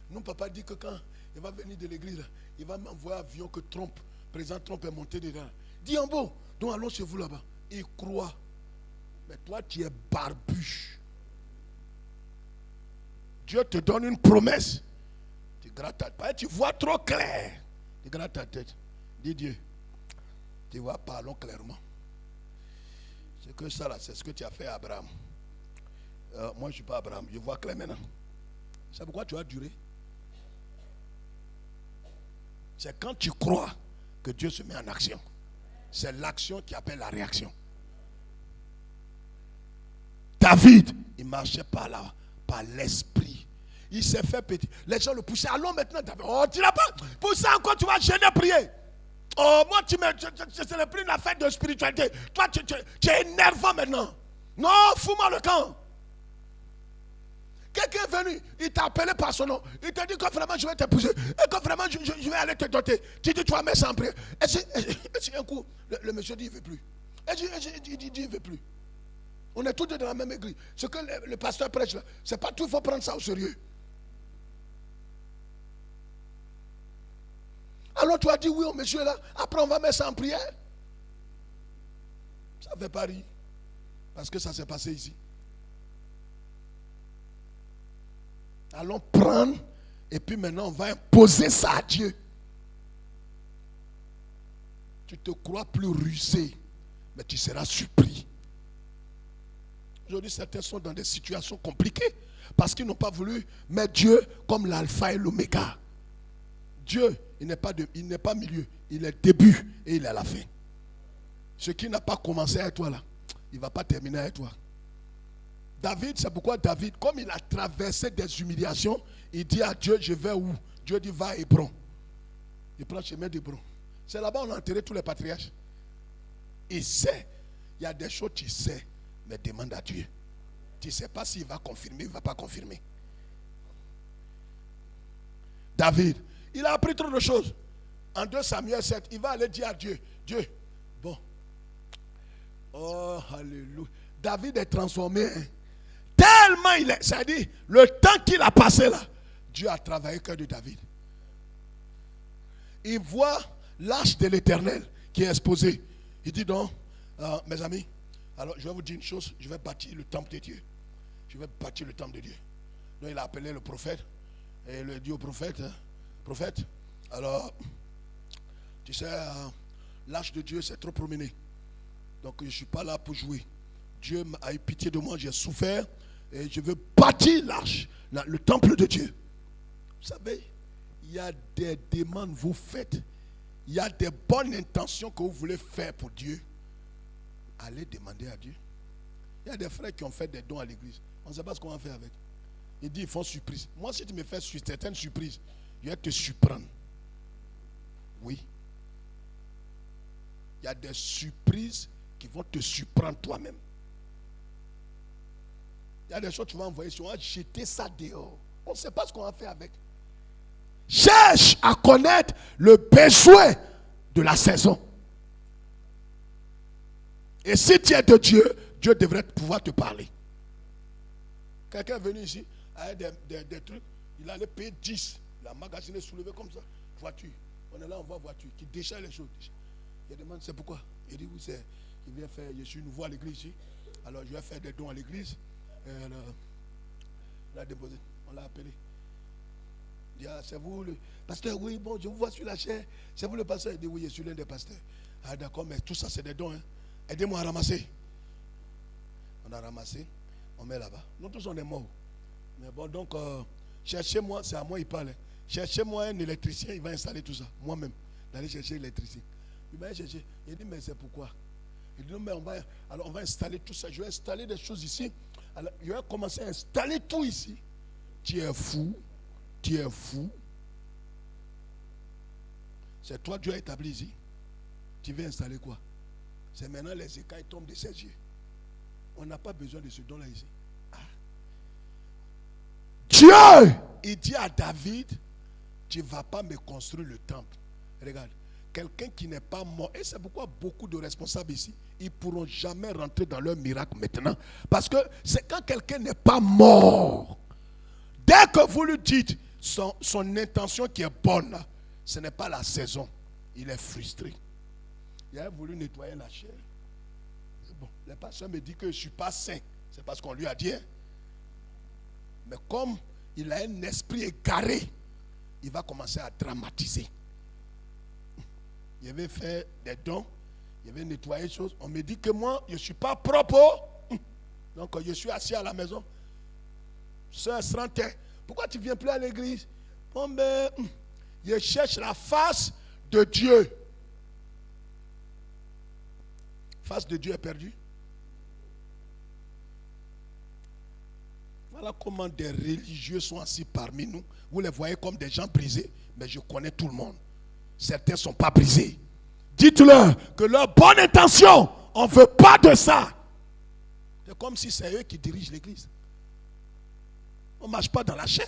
Speaker 1: Nous, papa dit que quand il va venir de l'église là, il va m'envoyer avion que Trump, président Trump est monté dedans. Dis en beau, donc allons chez vous là-bas. Il croit. Mais toi, tu es barbu. Dieu te donne une promesse. Tu grattes ta tête. Tu vois trop clair. Tu grattes ta tête. Dis Dieu. Tu vois, parlons clairement. C'est que ça là, c'est ce que tu as fait à Abraham. Moi, je ne suis pas Abraham. Je vois clair maintenant. C'est pourquoi tu as duré. C'est quand tu crois que Dieu se met en action. C'est l'action qui appelle la réaction. David, il marchait par là, par l'esprit. Il s'est fait petit. Les gens le poussaient. Allons maintenant, David. Oh, tu n'as pas poussé encore, tu vas gêner prier. Oh, moi, ce n'est plus une affaire de spiritualité. Toi, tu es énervant maintenant. Non, fous-moi le camp. Quelqu'un est venu, il t'a appelé par son nom. Il t'a dit que vraiment je vais t'épouser. Et que vraiment je vais aller te doter. Tu dis tu vas mettre ça en prière. Et un coup, le monsieur dit il ne veut plus. Et il dit il ne veut plus. On est tous deux dans la même église. Ce que le pasteur prêche là, c'est pas tout, il faut prendre ça au sérieux. Alors tu as dit oui au monsieur là, après on va mettre ça en prière. Ça ne fait pas rire. Parce que ça s'est passé ici. Allons prendre et puis maintenant on va imposer ça à Dieu. Tu te crois plus rusé, mais tu seras surpris. Aujourd'hui, certains sont dans des situations compliquées parce qu'ils n'ont pas voulu mettre Dieu comme l'alpha et l'oméga. Dieu, il n'est pas milieu, il est début et il est la fin. Ce qui n'a pas commencé avec toi là, il ne va pas terminer avec toi. David, c'est pourquoi David, comme il a traversé des humiliations, il dit à Dieu, je vais où? Dieu dit, va à Hébron. Il prend le chemin d'Hébron. C'est là-bas qu'on a enterré tous les patriarches. Il sait, il y a des choses tu sais, mais demande à Dieu. Tu ne sais pas s'il va confirmer ou il ne va pas confirmer. David, il a appris trop de choses. En 2 Samuel 7, il va aller dire à Dieu, Dieu, bon. Oh, alléluia. David est transformé. Hein. Tellement il est. C'est-à-dire, le temps qu'il a passé là, Dieu a travaillé le cœur de David. Il voit l'arche de l'Éternel qui est exposée. Il dit donc, mes amis, alors je vais vous dire une chose, je vais bâtir le temple de Dieu. Je vais bâtir le temple de Dieu. Donc il a appelé le prophète. Et il a dit au prophète, prophète, alors, tu sais, l'arche de Dieu s'est trop promené. Donc je ne suis pas là pour jouer. Dieu a eu pitié de moi, j'ai souffert. Et je veux bâtir l'arche, le temple de Dieu. Vous savez, il y a des demandes que vous faites. Il y a des bonnes intentions que vous voulez faire pour Dieu. Allez demander à Dieu. Il y a des frères qui ont fait des dons à l'église. On ne sait pas ce qu'on va faire avec. Il dit, ils font surprise. Moi, si tu me fais certaines surprises, je vais te surprendre. Oui. Il y a des surprises qui vont te surprendre toi-même. Il y a des choses que tu vas envoyer sur, on va jeter ça dehors. On ne sait pas ce qu'on va faire avec. Cherche à connaître le besoin de la saison. Et si tu es de Dieu, Dieu devrait pouvoir te parler. Quelqu'un est venu ici avec des trucs, il allait payer 10. La magasiné soulevée comme ça. Voiture. On est là, on voit voiture qui déchire les choses. Il demande c'est pourquoi. Il dit oui, c'est. Il vient faire, je suis nouveau à l'église ici. Alors je vais faire des dons à l'église. On l'a déposé, on l'a appelé. Il dit, ah, c'est vous le pasteur, oui, bon, je vous vois sur la chair. C'est vous le pasteur. Il dit, oui, je suis l'un des pasteurs. Ah, d'accord, mais tout ça, c'est des dons. Hein. Aidez-moi à ramasser. On a ramassé, on met là-bas. Nous tous, on est morts. Mais bon, donc, cherchez-moi, c'est à moi il parle. Cherchez-moi un électricien, il va installer tout ça. Moi-même, d'aller chercher l'électricien. Il m'a cherché. Il dit, mais c'est pourquoi? Il dit, non, mais on va installer tout ça. Je vais installer des choses ici. Alors, il va commencer à installer tout ici. Tu es fou. Tu es fou. C'est toi, Dieu a établi ici. Tu veux installer quoi? C'est maintenant les écailles tombent de ses yeux. On n'a pas besoin de ce don-là ici. Ah. Dieu, il dit à David, tu ne vas pas me construire le temple. Regarde, quelqu'un qui n'est pas mort, et c'est pourquoi beaucoup de responsables ici, ils ne pourront jamais rentrer dans leur miracle maintenant. Parce que c'est quand quelqu'un n'est pas mort. Dès que vous lui dites son intention qui est bonne, là, ce n'est pas la saison. Il est frustré. Il a voulu nettoyer la chair. Bon, le pasteur me dit que je ne suis pas saint. C'est parce qu'on lui a dit. Hein? Mais comme il a un esprit égaré, il va commencer à dramatiser. Il avait fait des dons, il avait nettoyé des choses. On me dit que moi, je ne suis pas propre. Donc, je suis assis à la maison. Sœur Srantin, pourquoi tu ne viens plus à l'église? Bon, ben, je cherche la face de Dieu. Face de Dieu est perdue. Voilà comment des religieux sont assis parmi nous. Vous les voyez comme des gens brisés, mais je connais tout le monde. Certains ne sont pas brisés. Dites-leur que leur bonne intention, on ne veut pas de ça. C'est comme si c'est eux qui dirigent l'église. On ne marche pas dans la chair.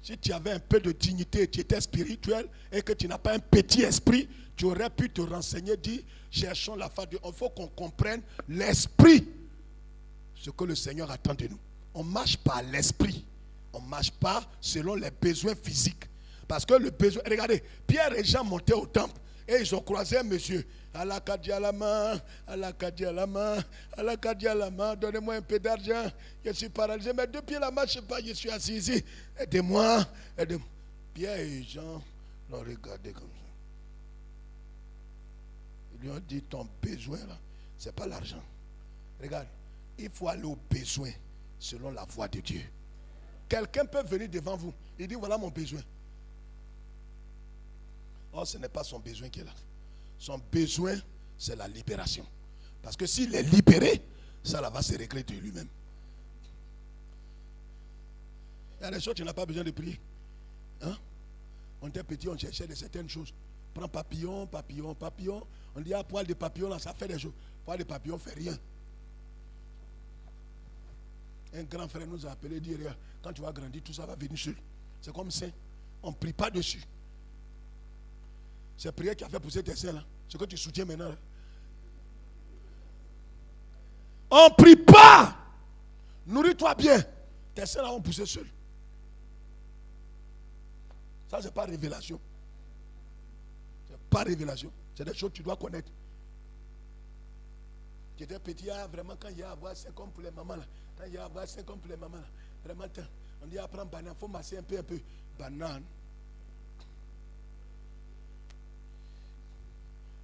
Speaker 1: Si tu avais un peu de dignité, tu étais spirituel et que tu n'as pas un petit esprit, tu aurais pu te renseigner, dire, cherchons la face de Dieu. Il faut qu'on comprenne l'esprit, ce que le Seigneur attend de nous. On ne marche pas à l'esprit. On ne marche pas selon les besoins physiques. Parce que le besoin, regardez, Pierre et Jean montaient au temple et ils ont croisé un monsieur. Alakadi à la main, alakadi à la main, alakadi à la main, donnez-moi un peu d'argent, je suis paralysé, mais depuis la marche, je ne sais pas, je suis assis ici, aidez-moi, aidez-moi. Pierre et Jean l'ont regardé comme ça. Ils lui ont dit, ton besoin là, ce n'est pas l'argent. Regarde, il faut aller au besoin selon la voie de Dieu. Quelqu'un peut venir devant vous, il dit, voilà mon besoin. Or, ce n'est pas son besoin qui est là. Son besoin, c'est la libération. Parce que s'il est libéré, ça là, va se régler de lui-même. Il y a des choses, tu n'as pas besoin de prier. Hein? On était petit, on cherchait de certaines choses. Prends papillon, papillon, papillon. On dit, ah, poil de papillon, là, ça fait des choses. Poil de papillon ne fait rien. Un grand frère nous a appelé, dit, regarde, quand tu vas grandir, tout ça va venir seul. C'est comme ça. On ne prie pas dessus. C'est la prière qui a fait pousser tes seins là. Ce que tu soutiens maintenant. Là. On ne prie pas. Nourris-toi bien. Tes seins là vont pousser seuls. Ça, c'est pas révélation. C'est pas révélation. C'est des choses que tu dois connaître. Tu étais petit, vraiment, quand il y a à avoir 5 comme pour les mamans là. Quand il y a à avoir 5 comme pour les mamans là. Vraiment, on dit à prendre banane. Il faut masser un peu. Banane.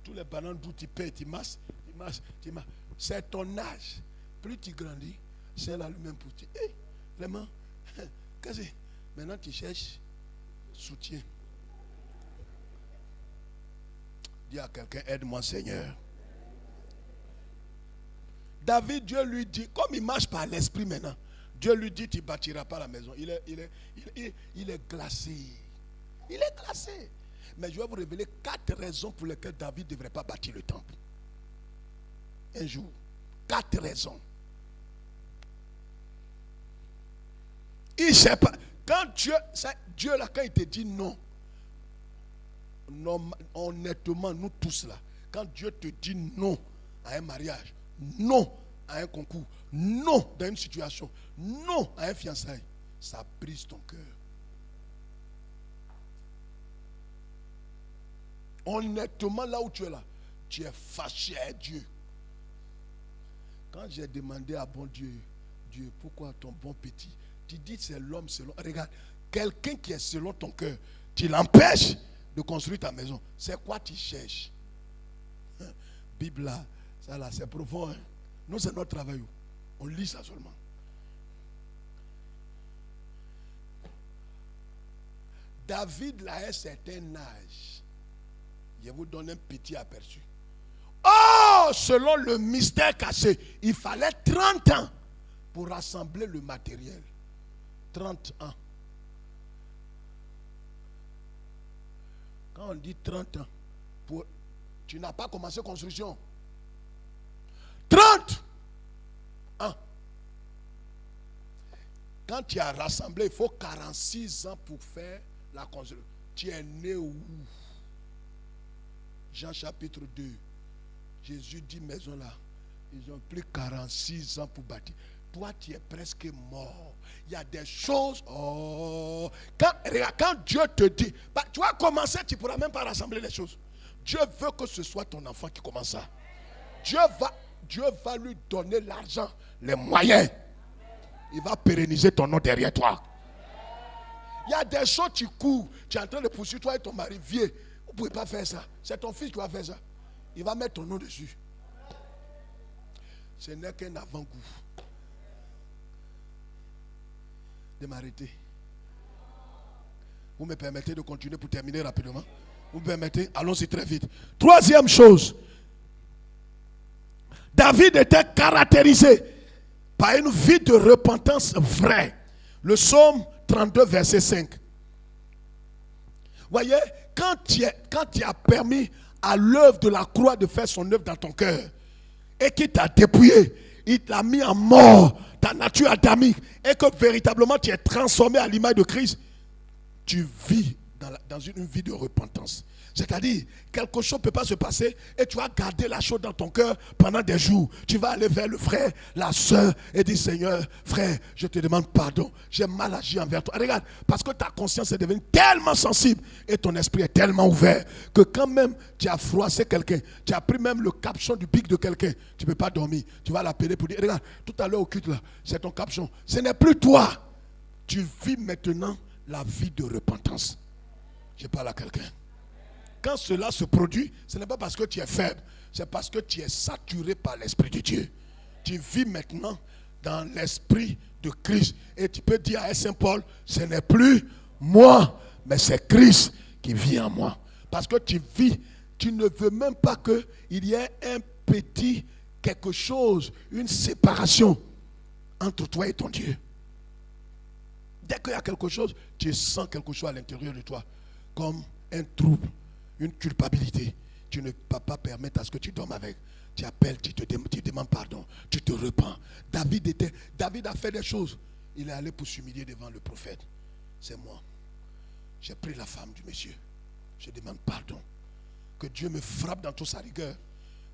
Speaker 1: Tous les bananes d'où tu payes, tu masses. C'est ton âge. Plus tu grandis, c'est là le même pour toi. Hey, vraiment, qu'est-ce que c'est? Maintenant tu cherches soutien. Dis à quelqu'un, aide-moi Seigneur. David, Dieu lui dit, comme il marche par l'esprit maintenant, Dieu lui dit, tu ne bâtiras pas la maison. Il est glacé. Il est glacé. Mais je vais vous révéler 4 raisons pour lesquelles David ne devrait pas bâtir le temple. Un jour. 4 raisons. Il ne sait pas. Quand Dieu là, quand il te dit non, honnêtement, nous tous là, quand Dieu te dit non à un mariage, non à un concours, non dans une situation, non à un fiançailles, ça brise ton cœur. Honnêtement, là où tu es là, tu es fâché à Dieu. Quand j'ai demandé à bon Dieu, Dieu, pourquoi ton bon petit? Tu dis c'est l'homme selon. Regarde, quelqu'un qui est selon ton cœur, tu l'empêches de construire ta maison. C'est quoi tu cherches? Bible là, ça là, c'est profond. Hein? Nous, c'est notre travail. On lit ça seulement. David là, à un certain âge, je vous donne un petit aperçu. Oh! Oh, selon le mystère caché, il fallait 30 ans pour rassembler le matériel. 30 ans. Quand on dit 30 ans, tu n'as pas commencé construction. 30 ans. Quand tu as rassemblé, il faut 46 ans pour faire la construction. Tu es né où? Jean chapitre 2. Jésus dit, maison là, ils ont pris 46 ans pour bâtir. Toi, tu es presque mort. Il y a des choses. Oh, quand Dieu te dit, bah, tu vas commencer, tu ne pourras même pas rassembler les choses. Dieu veut que ce soit ton enfant qui commence ça. Dieu va lui donner l'argent, les moyens. Il va pérenniser ton nom derrière toi. Il y a des choses, tu cours, tu es en train de poursuivre toi et ton mari vieux. Vous ne pouvez pas faire ça. C'est ton fils qui va faire ça. Il va mettre ton nom dessus. Ce n'est qu'un avant-goût. De m'arrêter. Vous me permettez de continuer pour terminer rapidement? Vous me permettez? Allons-y très vite. Troisième chose. David était caractérisé par une vie de repentance vraie. Le psaume 32, verset 5. Voyez, quand tu as permis à l'œuvre de la croix de faire son œuvre dans ton cœur, et qu'il t'a dépouillé, il t'a mis en mort, ta nature adamique, et que véritablement tu es transformé à l'image de Christ, tu vis dans une vie de repentance. C'est-à-dire, quelque chose ne peut pas se passer et tu vas garder la chose dans ton cœur pendant des jours. Tu vas aller vers le frère, la soeur et dire, Seigneur, frère, je te demande pardon. J'ai mal agi envers toi. Regarde, parce que ta conscience est devenue tellement sensible et ton esprit est tellement ouvert que quand même tu as froissé quelqu'un, tu as pris même le capuchon du pic de quelqu'un, tu ne peux pas dormir. Tu vas l'appeler pour dire, regarde, tout à l'heure au culte là, c'est ton capuchon. Ce n'est plus toi. Tu vis maintenant la vie de repentance. Je parle à quelqu'un. Quand cela se produit, ce n'est pas parce que tu es faible, c'est parce que tu es saturé par l'Esprit de Dieu. Tu vis maintenant dans l'Esprit de Christ. Et tu peux dire à Saint Paul, ce n'est plus moi, mais c'est Christ qui vit en moi. Parce que tu vis, tu ne veux même pas qu'il y ait un petit quelque chose, une séparation entre toi et ton Dieu. Dès qu'il y a quelque chose, tu sens quelque chose à l'intérieur de toi, comme un trouble, une culpabilité. Tu ne peux pas permettre à ce que tu dormes avec. Tu appelles, tu demandes pardon, tu te repens. David a fait des choses. Il est allé pour s'humilier devant le prophète. C'est moi. J'ai pris la femme du monsieur. Je demande pardon. Que Dieu me frappe dans toute sa rigueur.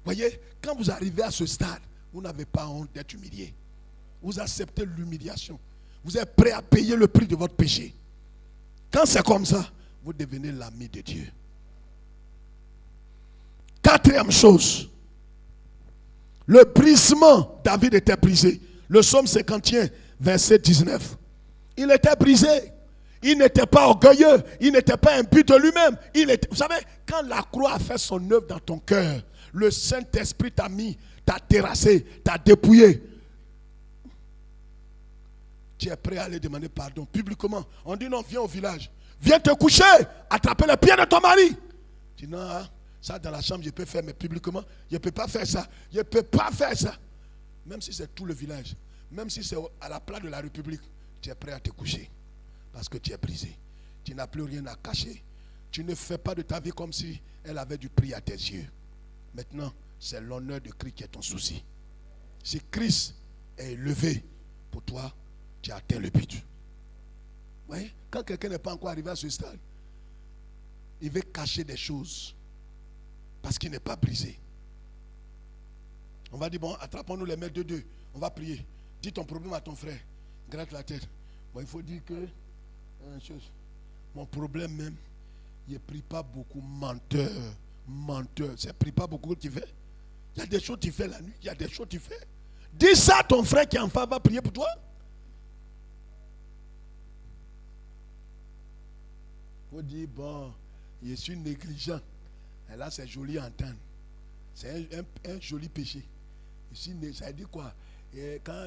Speaker 1: Voyez, quand vous arrivez à ce stade, vous n'avez pas honte d'être humilié. Vous acceptez l'humiliation. Vous êtes prêt à payer le prix de votre péché. Quand c'est comme ça, vous devenez l'ami de Dieu. Quatrième chose, le brisement. David était brisé. Le psaume 51, verset 19. Il était brisé. Il n'était pas orgueilleux. Il n'était pas imbu de lui-même. Vous savez, quand la croix a fait son œuvre dans ton cœur, le Saint-Esprit t'a mis, t'a terrassé, t'a dépouillé. Tu es prêt à aller demander pardon publiquement. On dit non, viens au village. Viens te coucher, attraper les pieds de ton mari. Tu dis non, hein, ça dans la chambre je peux faire, mais publiquement, je ne peux pas faire ça. Je ne peux pas faire ça. Même si c'est tout le village, même si c'est à la place de la République, tu es prêt à te coucher. Parce que tu es brisé. Tu n'as plus rien à cacher. Tu ne fais pas de ta vie comme si elle avait du prix à tes yeux. Maintenant, c'est l'honneur de Christ qui est ton souci. Si Christ est élevé pour toi, tu as atteint le but. Vous voyez, quand quelqu'un n'est pas encore arrivé à ce stade, il veut cacher des choses parce qu'il n'est pas brisé. On va dire, bon, attrapons-nous les mains de deux. On va prier. Dis ton problème à ton frère. Gratte la tête. Bon, il faut dire que, une chose, mon problème même, il ne prie pas beaucoup. Menteur. Ça ne prie pas beaucoup que tu fais. Il y a des choses que tu fais la nuit. Il y a des choses que tu fais. Dis ça à ton frère qui en face va prier pour toi. Il faut dire, bon, je suis négligent. Et là, c'est joli à entendre. C'est un joli péché. Ici, ça dit quoi? Et quand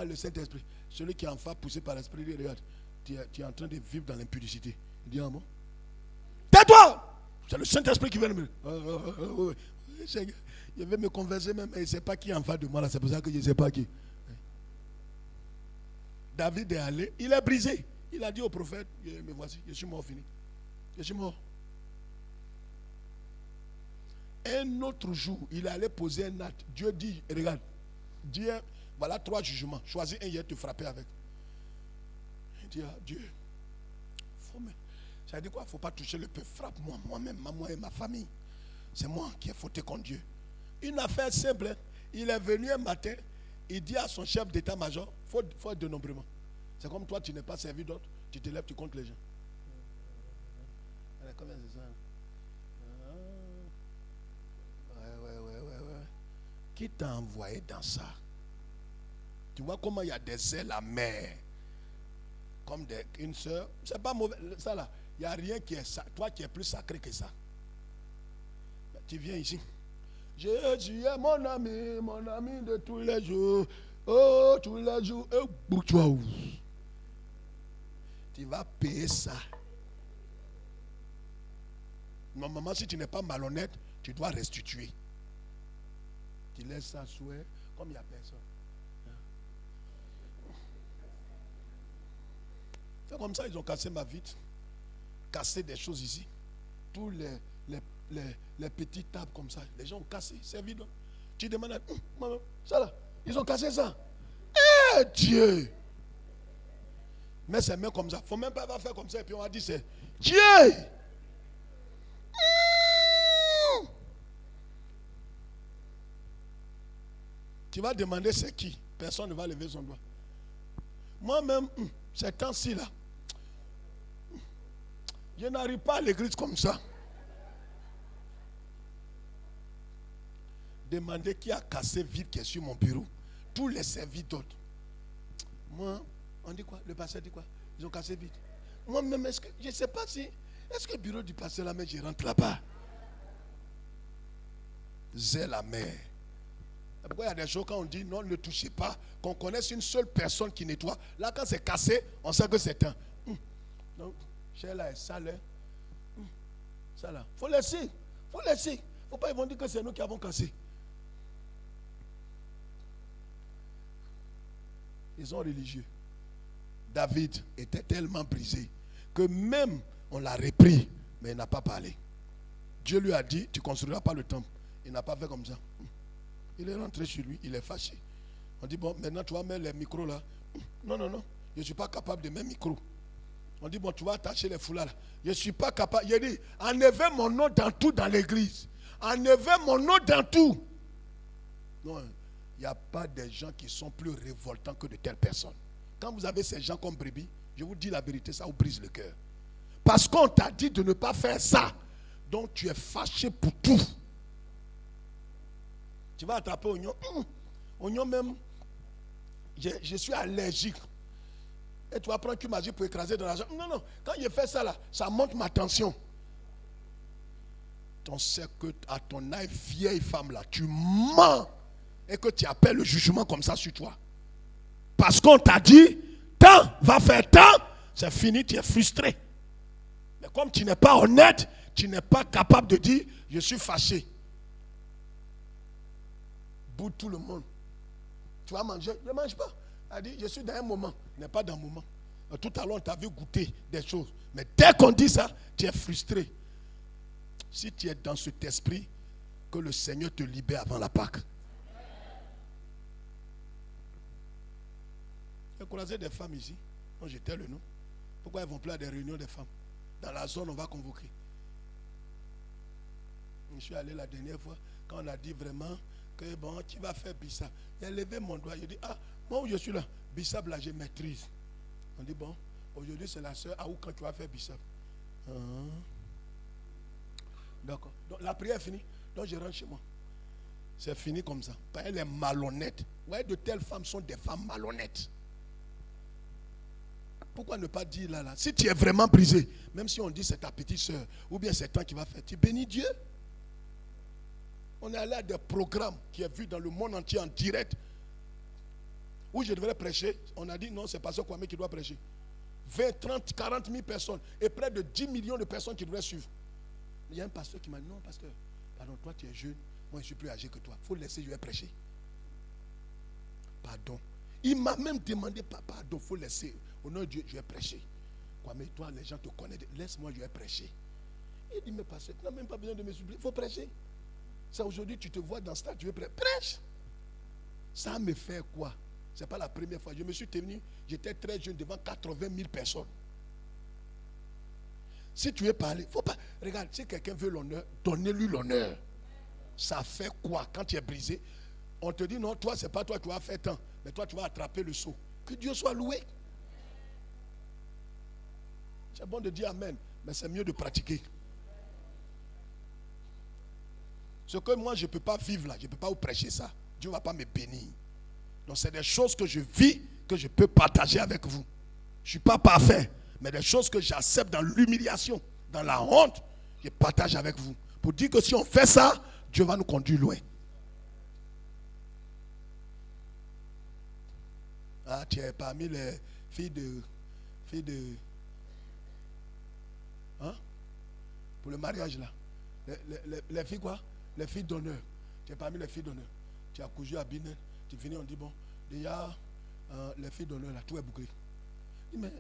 Speaker 1: le Saint-Esprit, celui qui est en face poussé par l'Esprit, dit, regarde, tu es en train de vivre dans l'impudicité. Il dit, ah bon? Tais-toi! C'est le Saint-Esprit qui vient de me dire. Je vais me converser même, mais il ne sait pas qui est en face de moi là, c'est pour ça que je ne sais pas qui. David est allé, il est brisé. Il a dit au prophète, me voici, je suis mort, fini. Je suis mort. Un autre jour, il allait poser un acte. Dieu dit, regarde, Dieu, voilà 3 jugements. Choisis un, il va te frapper avec. Il dit, ah, Dieu, ça dit quoi? Il ne faut pas toucher le peuple. Frappe-moi, moi-même, moi et ma famille. C'est moi qui ai fauté contre Dieu. Une affaire simple. Hein. Il est venu un matin, il dit à son chef d'état-major, il faut être dénombrement. C'est comme toi, tu n'es pas servi d'autres, tu te lèves, tu comptes les gens. Combien c'est ça? Ouais. Qui t'a envoyé dans ça? Tu vois comment il y a des ailes amères. Comme une soeur. C'est pas mauvais. Ça là, il n'y a rien qui est ça. Toi qui es plus sacré que ça. Mais tu viens ici. Jésus est mon ami de tous les jours. Oh, tous les jours. Tu vas payer ça. Normalement, si tu n'es pas malhonnête, tu dois restituer. Tu laisses ça souhait comme il n'y a personne. C'est comme ça, ils ont cassé ma vitre. Cassé des choses ici. Tous les petites tables comme ça. Les gens ont cassé, c'est vide. Tu demandes à maman, ça là, ils ont cassé ça. Eh Dieu! Mais c'est même comme ça. Il ne faut même pas faire comme ça. Et puis on a dit c'est Dieu! Tu vas demander c'est qui? Personne ne va lever son doigt. Moi-même, ces temps-ci là, je n'arrive pas à l'église comme ça. Demandez qui a cassé vite qui est sur mon bureau. Tous les servis d'autres. Moi, on dit quoi? Le pasteur dit quoi? Ils ont cassé vite. Moi-même, je ne sais pas si. Est-ce que le bureau du pasteur là, mais je rentre là-bas? C'est la mer. Pourquoi il y a des choses quand on dit non, ne touchez pas, qu'on connaisse une seule personne qui nettoie. Là, quand c'est cassé, on sait que c'est un. Donc, chez là, ça là. Ça là. Il faut laisser. Il faut laisser. Il ne faut pas ils vont dire que c'est nous qui avons cassé. Ils sont religieux. David était tellement brisé que même on l'a repris, mais il n'a pas parlé. Dieu lui a dit, tu ne construiras pas le temple. Il n'a pas fait comme ça. Il est rentré chez lui, il est fâché. On dit, bon, maintenant tu vas mettre les micros là. Non, je ne suis pas capable de mettre micro. On dit, bon, tu vas attacher les foulards là. Je ne suis pas capable. Il dit, enlevez mon nom dans tout dans l'église. Enlevez mon nom dans tout. Non, il n'y a pas des gens qui sont plus révoltants que de telles personnes. Quand vous avez ces gens comme brebis, je vous dis la vérité, ça vous brise le cœur. Parce qu'on t'a dit de ne pas faire ça. Donc tu es fâché pour tout. Tu vas attraper oignon. Oignon même, je suis allergique. Et tu vas prendre une magie pour écraser dans l'argent. Non. Quand je fais ça là, ça monte ma tension. On sait que à ton âge, vieille femme là, tu mens. Et que tu appelles le jugement comme ça sur toi. Parce qu'on t'a dit, tant va faire tant, c'est fini, tu es frustré. Mais comme tu n'es pas honnête, tu n'es pas capable de dire, je suis fâché. Boude tout le monde. Tu vas manger, je ne mange pas. Elle dit, je suis dans un moment, n'est pas dans un moment. Tout à l'heure, on t'a vu goûter des choses. Mais dès qu'on dit ça, tu es frustré. Si tu es dans cet esprit, que le Seigneur te libère avant la Pâque. J'ai croisé des femmes ici. Quand j'étais le nom. Pourquoi elles ne vont plus à des réunions des femmes? Dans la zone, on va convoquer. Je suis allé la dernière fois, quand on a dit vraiment que bon, tu vas faire Bissap. Il a levé mon doigt. Il a dit, ah, moi où je suis là, Bissap là, je maîtrise. On dit, bon, aujourd'hui c'est la soeur Aou quand tu vas faire Bissap. D'accord. Donc la prière est finie. Donc je rentre chez moi. C'est fini comme ça. Elle est malhonnête. Vous voyez, de telles femmes sont des femmes malhonnêtes. Pourquoi ne pas dire là, si tu es vraiment brisé, même si on dit c'est ta petite soeur, ou bien c'est toi qui vas faire, tu bénis Dieu. On est allé à des programmes qui est vu dans le monde entier en direct, où je devrais prêcher. On a dit non, c'est Pasteur Kwame qui doit prêcher. 20, 30, 40 000 personnes et près de 10 millions de personnes qui devraient suivre. Il y a un pasteur qui m'a dit, non pasteur, pardon, toi tu es jeune, Moi, je suis plus âgé que toi. Il faut laisser, je vais prêcher. Pardon. Il m'a même demandé, pardon, il faut laisser. Au nom de Dieu, je vais prêcher. Quoi, mais toi, les gens te connaissent. Laisse-moi, je vais prêcher. Il dit, mais pasteur, tu n'as même pas besoin de me supplier. Il faut prêcher. Ça, aujourd'hui, tu te vois dans ce stade, tu veux prêcher. Prêche. Ça me fait quoi? Ce n'est pas la première fois. Je me suis tenu, j'étais très jeune devant 80 000 personnes. Si tu veux parler, faut pas. Regarde, si quelqu'un veut l'honneur, donnez-lui l'honneur. Ça fait quoi quand tu es brisé? On te dit non, toi, c'est pas toi, tu vas faire tant. Mais toi, tu vas attraper le seau. Que Dieu soit loué. C'est bon de dire amen, mais c'est mieux de pratiquer. Ce que moi, je ne peux pas vivre là, je ne peux pas vous prêcher ça. Dieu ne va pas me bénir. Donc, c'est des choses que je vis, que je peux partager avec vous. Je ne suis pas parfait, mais des choses que j'accepte dans l'humiliation, dans la honte, je partage avec vous. Pour dire que si on fait ça, Dieu va nous conduire loin. Ah, tu es parmi les filles de hein? Pour le mariage là. Les filles quoi? Les filles d'honneur. Tu es parmi les filles d'honneur. Tu as cousu à Binen. Tu finis, on dit bon, déjà, les filles d'honneur là, tout est bouclé. Mais,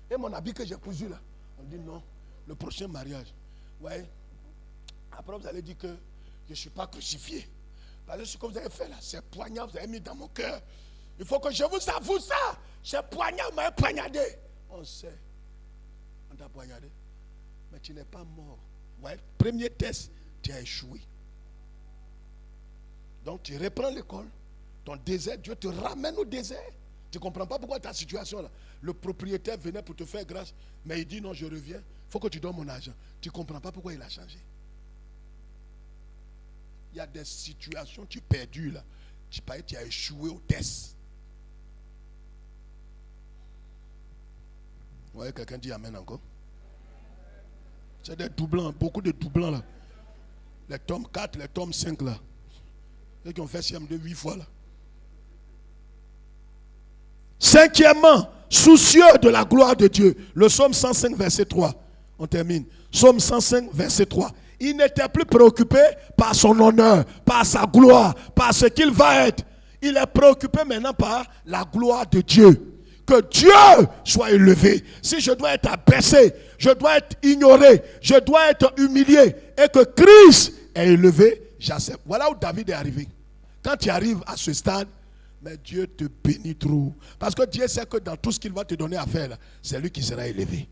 Speaker 1: et mon habit que j'ai cousu là? On dit non, le prochain mariage. Ouais. Après vous allez dire que je ne suis pas crucifié. Parce que ce que vous avez fait là, c'est poignard, vous avez mis dans mon cœur. Il faut que je vous avoue ça. C'est poignard, vous m'avez poignardé. On sait. On t'a poignardé. Mais tu n'es pas mort. Ouais. Premier test, tu as échoué. Donc tu reprends l'école. Ton désert, Dieu te ramène au désert. Tu ne comprends pas pourquoi ta situation là. Le propriétaire venait pour te faire grâce. Mais il dit non, je reviens. Il faut que tu donnes mon argent. Tu ne comprends pas pourquoi il a changé. Il y a des situations, tu es perdu là. Tu as échoué au test. Vous voyez, quelqu'un dit amen encore. C'est des doublants, beaucoup de doublants là. Les tomes 4, les tomes 5 là. Ceux qui ont fait CM2 8 fois là. Cinquièmement, soucieux de la gloire de Dieu. Le psaume 105, verset 3. On termine. Psaume 105, verset 3. Il n'était plus préoccupé par son honneur, par sa gloire, par ce qu'il va être. Il est préoccupé maintenant par la gloire de Dieu. Que Dieu soit élevé. Si je dois être abaissé, je dois être ignoré, je dois être humilié et que Christ est élevé, j'accepte. Voilà où David est arrivé. Quand tu arrives à ce stade, mais Dieu te bénit trop. Parce que Dieu sait que dans tout ce qu'il va te donner à faire, c'est lui qui sera élevé.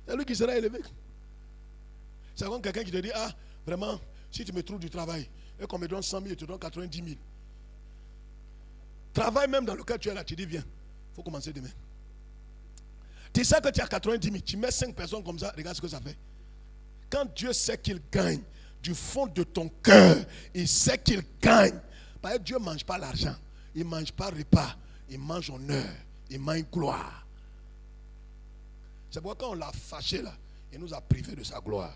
Speaker 1: C'est lui qui sera élevé. C'est comme quelqu'un qui te dit, ah, vraiment, si tu me trouves du travail et qu'on me donne 100 000, je te donne 90 000. Travail même dans lequel tu es là, tu dis, viens, il faut commencer demain. Tu sais que tu as 90 000, tu mets 5 personnes comme ça, regarde ce que ça fait. Quand Dieu sait qu'il gagne du fond de ton cœur, il sait qu'il gagne. Parce que Dieu ne mange pas l'argent, il ne mange pas repas, il mange honneur, il mange gloire. C'est pourquoi quand on l'a fâché là, il nous a privés de sa gloire.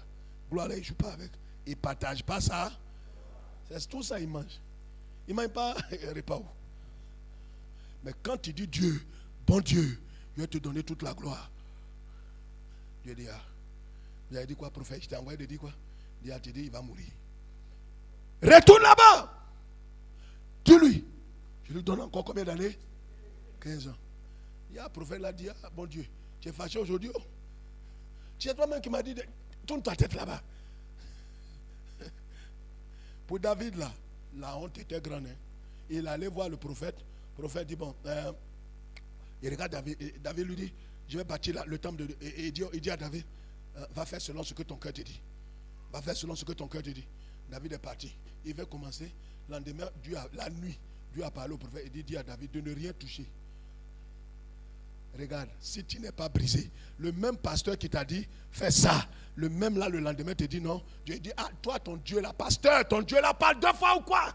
Speaker 1: Gloire là, il ne joue pas avec, il ne partage pas ça. C'est tout ça il mange. Il ne mange pas repas. Mais quand tu dis Dieu, bon Dieu, je vais te donner toute la gloire. Dieu dit, ah, vous avez dit quoi, prophète? Je t'ai envoyé de dire quoi? Dieu a dit, il va mourir. Retourne là-bas. Dis-lui. Je lui donne encore combien d'années? 15 ans. Il y a un prophète là, dit, ah, bon Dieu, tu es fâché aujourd'hui. Oh. C'est toi-même qui m'as dit, tourne ta tête là-bas. Pour David là, la honte était grande. Hein. Il allait voir le prophète. Le prophète dit, bon, il regarde David. David lui dit, je vais bâtir là, le temple. Et il dit à David, va faire selon ce que ton cœur te dit. Va faire selon ce que ton cœur te dit. David est parti. Il va commencer. Lendemain, la nuit, Dieu a parlé au prophète. Il dit à David de ne rien toucher. Regarde, si tu n'es pas brisé, le même pasteur qui t'a dit, fais ça. Le même là, le lendemain, te dit non. Dieu dit, ah, toi, ton Dieu là, pasteur, ton Dieu là parle 2 fois ou quoi?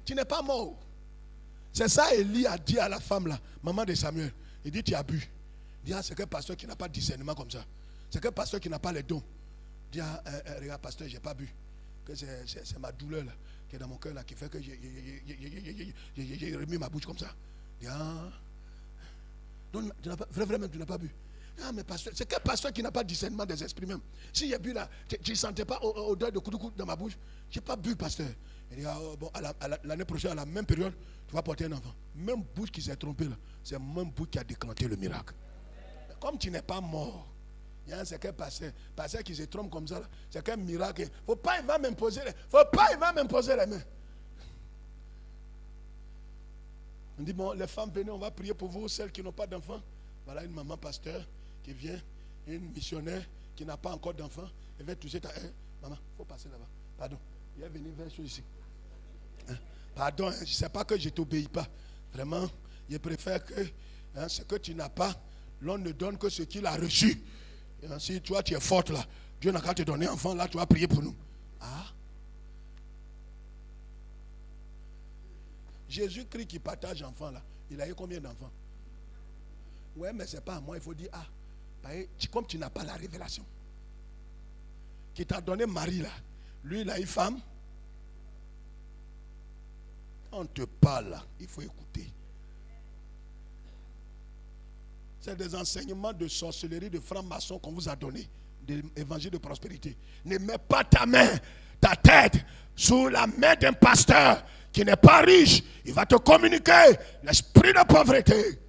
Speaker 1: Tu n'es pas mort. C'est ça, Élie a dit à la femme là, maman de Samuel. Il dit, tu as bu. Il dit, ah, c'est quel pasteur qui n'a pas de discernement comme ça? C'est quel pasteur qui n'a pas les dons? Il dit, ah, regarde, pasteur, je n'ai pas bu. Que c'est ma douleur là, qui est dans mon cœur là, qui fait que j'ai remis ma bouche comme ça. Il dit, ah, donc, vraiment, tu n'as pas bu. Ah, mais pasteur, c'est quel pasteur qui n'a pas de discernement des esprits même? Si j'ai bu là, tu ne sentais pas odeur de couteau dans ma bouche? Je n'ai pas bu, pasteur. Il dit, ah, bon, l'année prochaine, à la même période, tu vas porter un enfant. Même bouche qui s'est trompée là, c'est la même bouche qui a déclenché le miracle. Mais comme tu n'es pas mort, c'est quel pasteur qui se trompe comme ça là, c'est quel miracle. Faut pas, il va m'imposer les mains. On dit, bon, les femmes, venez, on va prier pour vous, celles qui n'ont pas d'enfants. Voilà une maman pasteur qui vient, une missionnaire qui n'a pas encore d'enfant. Elle va toucher ta... maman, il faut passer là-bas. Pardon, il est venu vers ici. Pardon, je ne sais pas que je ne t'obéis pas. Vraiment, je préfère que ce que tu n'as pas, l'on ne donne que ce qu'il a reçu. Si toi tu es forte là, Dieu n'a qu'à te donner un enfant, là tu vas prier pour nous. Ah. Jésus-Christ qui partage enfant là, il a eu combien d'enfants? Ouais, mais c'est pas à moi, il faut dire, comme tu n'as pas la révélation, qui t'a donné Marie là, lui il a eu femme. On te parle là, il faut écouter. C'est des enseignements de sorcellerie, de francs-maçons qu'on vous a donné, de l'évangile de prospérité. Ne mets pas ta tête sous la main d'un pasteur qui n'est pas riche. Il va te communiquer l'esprit de pauvreté.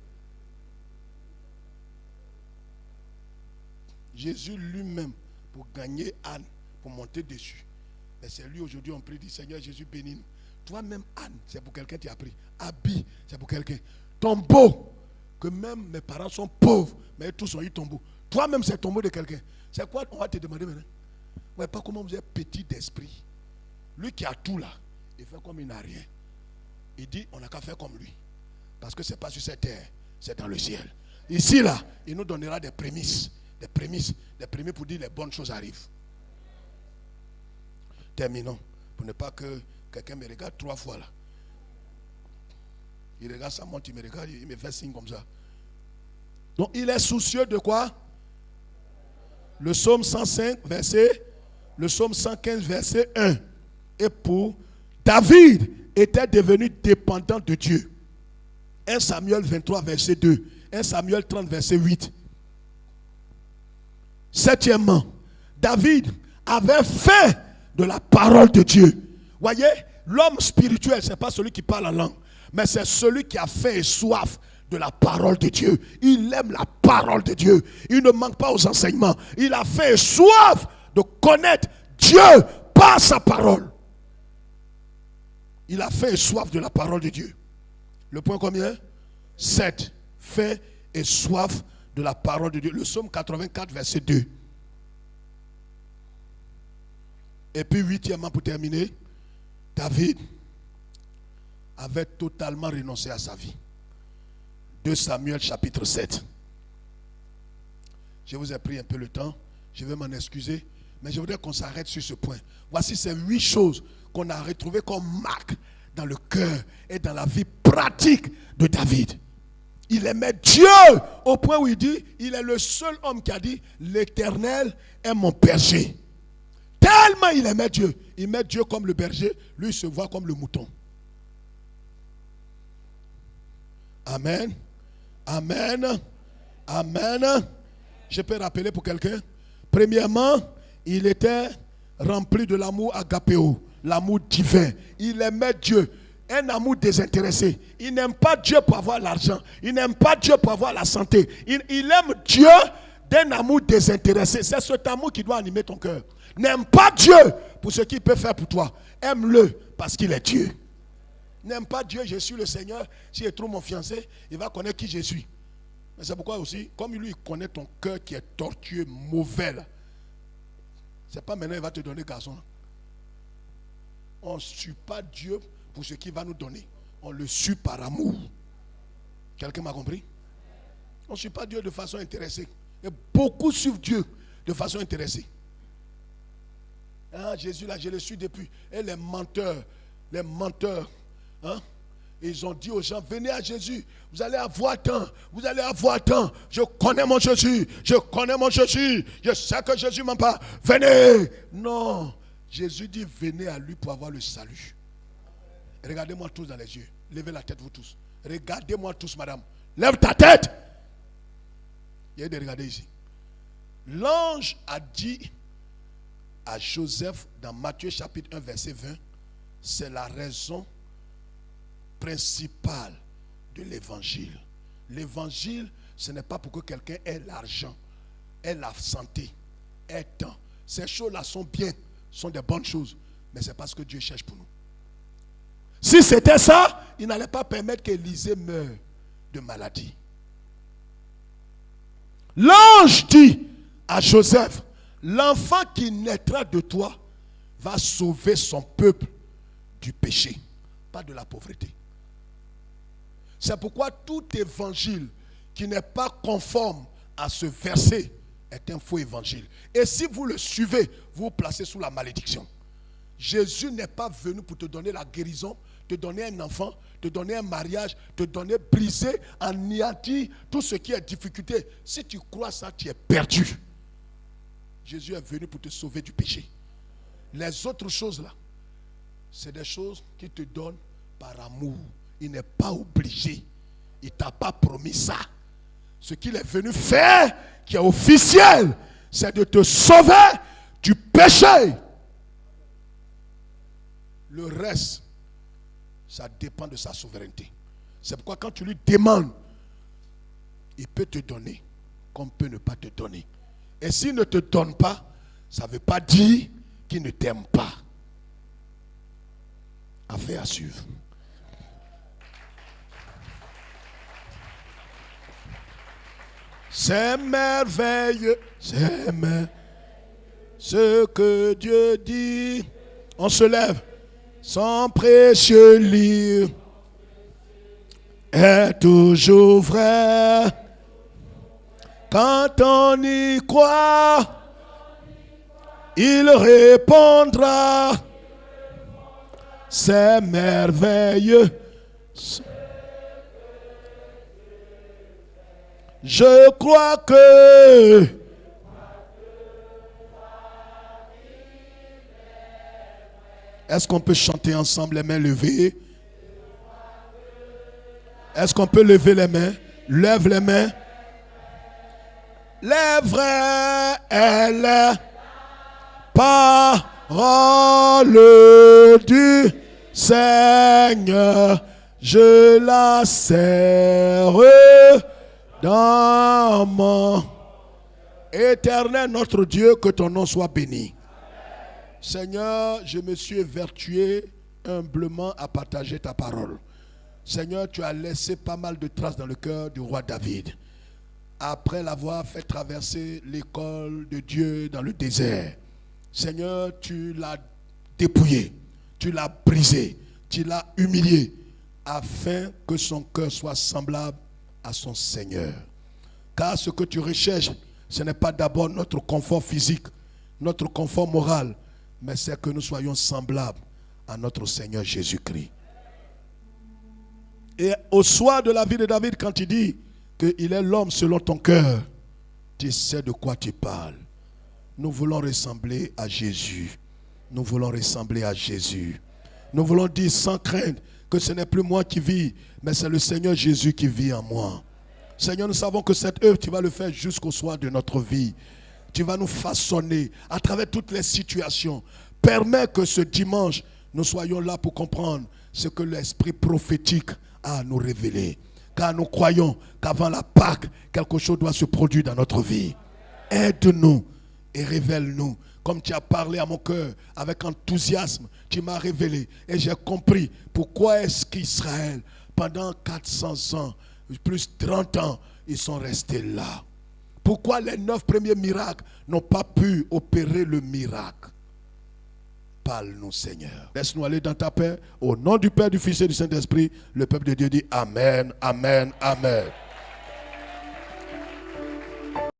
Speaker 1: Jésus lui-même, pour gagner Anne, pour monter dessus. Mais c'est lui aujourd'hui, on prie, dit Seigneur Jésus, bénis-nous. Toi-même, Anne, c'est pour quelqu'un qui a pris. Abi, c'est pour quelqu'un. Tombeau, que même mes parents sont pauvres, mais tous ont eu tombeau. Toi-même, c'est tombeau de quelqu'un. C'est quoi on va te demander maintenant? Ouais, pas comment vous êtes petit d'esprit. Lui qui a tout là, il fait comme il n'a rien. Il dit, on n'a qu'à faire comme lui. Parce que ce n'est pas sur cette terre, c'est dans le ciel. Ici là, il nous donnera des prémices. Des prémices pour dire les bonnes choses arrivent. Terminons. Pour ne pas que quelqu'un me regarde 3 fois là. Il regarde sa montre, il me regarde, il me fait signe comme ça. Donc il est soucieux de quoi? Le psaume 105, le psaume 115, verset 1. Et pour David était devenu dépendant de Dieu. 1 Samuel 23, verset 2. 1 Samuel 30, verset 8. Septièmement, David avait faim de la parole de Dieu. Voyez, l'homme spirituel, ce n'est pas celui qui parle en langue, mais c'est celui qui a faim et soif de la parole de Dieu. Il aime la parole de Dieu. Il ne manque pas aux enseignements. Il a faim et soif de connaître Dieu par sa parole. Il a faim et soif de la parole de Dieu. Le point combien? 7. Faim et soif de la parole de Dieu. Le psaume 84, verset 2. Et puis, 8e pour terminer, David avait totalement renoncé à sa vie. 2 Samuel chapitre 7. Je vous ai pris un peu le temps, je vais m'en excuser, mais je voudrais qu'on s'arrête sur ce point. Voici ces 8 choses qu'on a retrouvées comme marque dans le cœur et dans la vie pratique de David. Il aimait Dieu au point où il dit, il est le seul homme qui a dit, l'Éternel est mon berger. Tellement il aimait Dieu. Il met Dieu comme le berger, lui il se voit comme le mouton. Amen. Amen. Amen. Je peux rappeler pour quelqu'un. Premièrement, il était rempli de l'amour agapéo, l'amour divin. Il aimait Dieu. Un amour désintéressé. Il n'aime pas Dieu pour avoir l'argent. Il n'aime pas Dieu pour avoir la santé. Il aime Dieu d'un amour désintéressé. C'est cet amour qui doit animer ton cœur. N'aime pas Dieu pour ce qu'il peut faire pour toi. Aime-le parce qu'il est Dieu. N'aime pas Dieu, je suis le Seigneur. Si je trouve mon fiancé, il va connaître qui je suis. Mais c'est pourquoi aussi, comme lui, il connaît ton cœur qui est tortueux, mauvais. C'est pas maintenant il va te donner garçon. On ne suit pas Dieu pour ce qu'il va nous donner. On le suit par amour. Quelqu'un m'a compris? On ne suit pas Dieu de façon intéressée. Et beaucoup suivent Dieu de façon intéressée. Ah, Jésus là, je le suis depuis. Et les menteurs, hein, ils ont dit aux gens, venez à Jésus, vous allez avoir tant, vous allez avoir tant. Je connais mon Jésus, je connais mon Jésus, je sais que Jésus m'en parle. Venez. Non, Jésus dit, venez à lui pour avoir le salut. Regardez-moi tous dans les yeux. Levez la tête vous tous. Regardez-moi tous, madame. Lève ta tête. Il y a des regardez ici. L'ange a dit à Joseph dans Matthieu chapitre 1 verset 20, c'est la raison principale de l'évangile. L'évangile, ce n'est pas pour que quelqu'un ait l'argent, ait la santé, ait temps. Ces choses-là sont bien, sont des bonnes choses, mais c'est pas ce que Dieu cherche pour nous. Si c'était ça, il n'allait pas permettre qu'Élisée meure de maladie. L'ange dit à Joseph, l'enfant qui naîtra de toi va sauver son peuple du péché, pas de la pauvreté. C'est pourquoi tout évangile qui n'est pas conforme à ce verset est un faux évangile. Et si vous le suivez, vous vous placez sous la malédiction. Jésus n'est pas venu pour te donner la guérison, te donner un enfant, te donner un mariage, te donner briser, anéantir tout ce qui est difficulté. Si tu crois ça, tu es perdu. Jésus est venu pour te sauver du péché. Les autres choses là, c'est des choses qu'il te donne par amour. Il n'est pas obligé. Il ne t'a pas promis ça. Ce qu'il est venu faire, qui est officiel, c'est de te sauver du péché. Le reste, ça dépend de sa souveraineté. C'est pourquoi quand tu lui demandes, il peut te donner, comme peut ne pas te donner. Et s'il ne te donne pas, ça ne veut pas dire qu'il ne t'aime pas. Affaire à suivre. C'est merveilleux, c'est merveilleux ce que Dieu dit. On se lève. Son précieux livre est toujours vrai. Quand on y croit, il répondra. C'est merveilleux. Je crois que est-ce qu'on peut chanter ensemble les mains levées? Est-ce qu'on peut lever les mains? Lève les mains. Les vraies, elle est parole du Seigneur. Je la sers dans mon Éternel notre Dieu, que ton nom soit béni. Seigneur, je me suis évertué humblement à partager ta parole. Seigneur, tu as laissé pas mal de traces dans le cœur du roi David. Après l'avoir fait traverser l'école de Dieu dans le désert, Seigneur, tu l'as dépouillé, tu l'as brisé, tu l'as humilié, afin que son cœur soit semblable à son Seigneur. Car ce que tu recherches, ce n'est pas d'abord notre confort physique, notre confort moral, mais c'est que nous soyons semblables à notre Seigneur Jésus-Christ. Et au soir de la vie de David, quand il dit qu'il est l'homme selon ton cœur, tu sais de quoi tu parles. Nous voulons ressembler à Jésus. Nous voulons ressembler à Jésus. Nous voulons dire sans crainte que ce n'est plus moi qui vis, mais c'est le Seigneur Jésus qui vit en moi. Seigneur, nous savons que cette œuvre, tu vas le faire jusqu'au soir de notre vie. Tu vas nous façonner à travers toutes les situations. Permets que ce dimanche, nous soyons là pour comprendre ce que l'esprit prophétique a à nous révéler. Car nous croyons qu'avant la Pâque, quelque chose doit se produire dans notre vie. Aide-nous et révèle-nous. Comme tu as parlé à mon cœur avec enthousiasme, tu m'as révélé. Et j'ai compris pourquoi est-ce qu'Israël, pendant 400 ans, plus 30 ans, ils sont restés là. Pourquoi les 9 premiers miracles n'ont pas pu opérer le miracle? Parle-nous, Seigneur. Laisse-nous aller dans ta paix. Au nom du Père, du Fils et du Saint-Esprit, le peuple de Dieu dit Amen, Amen, Amen.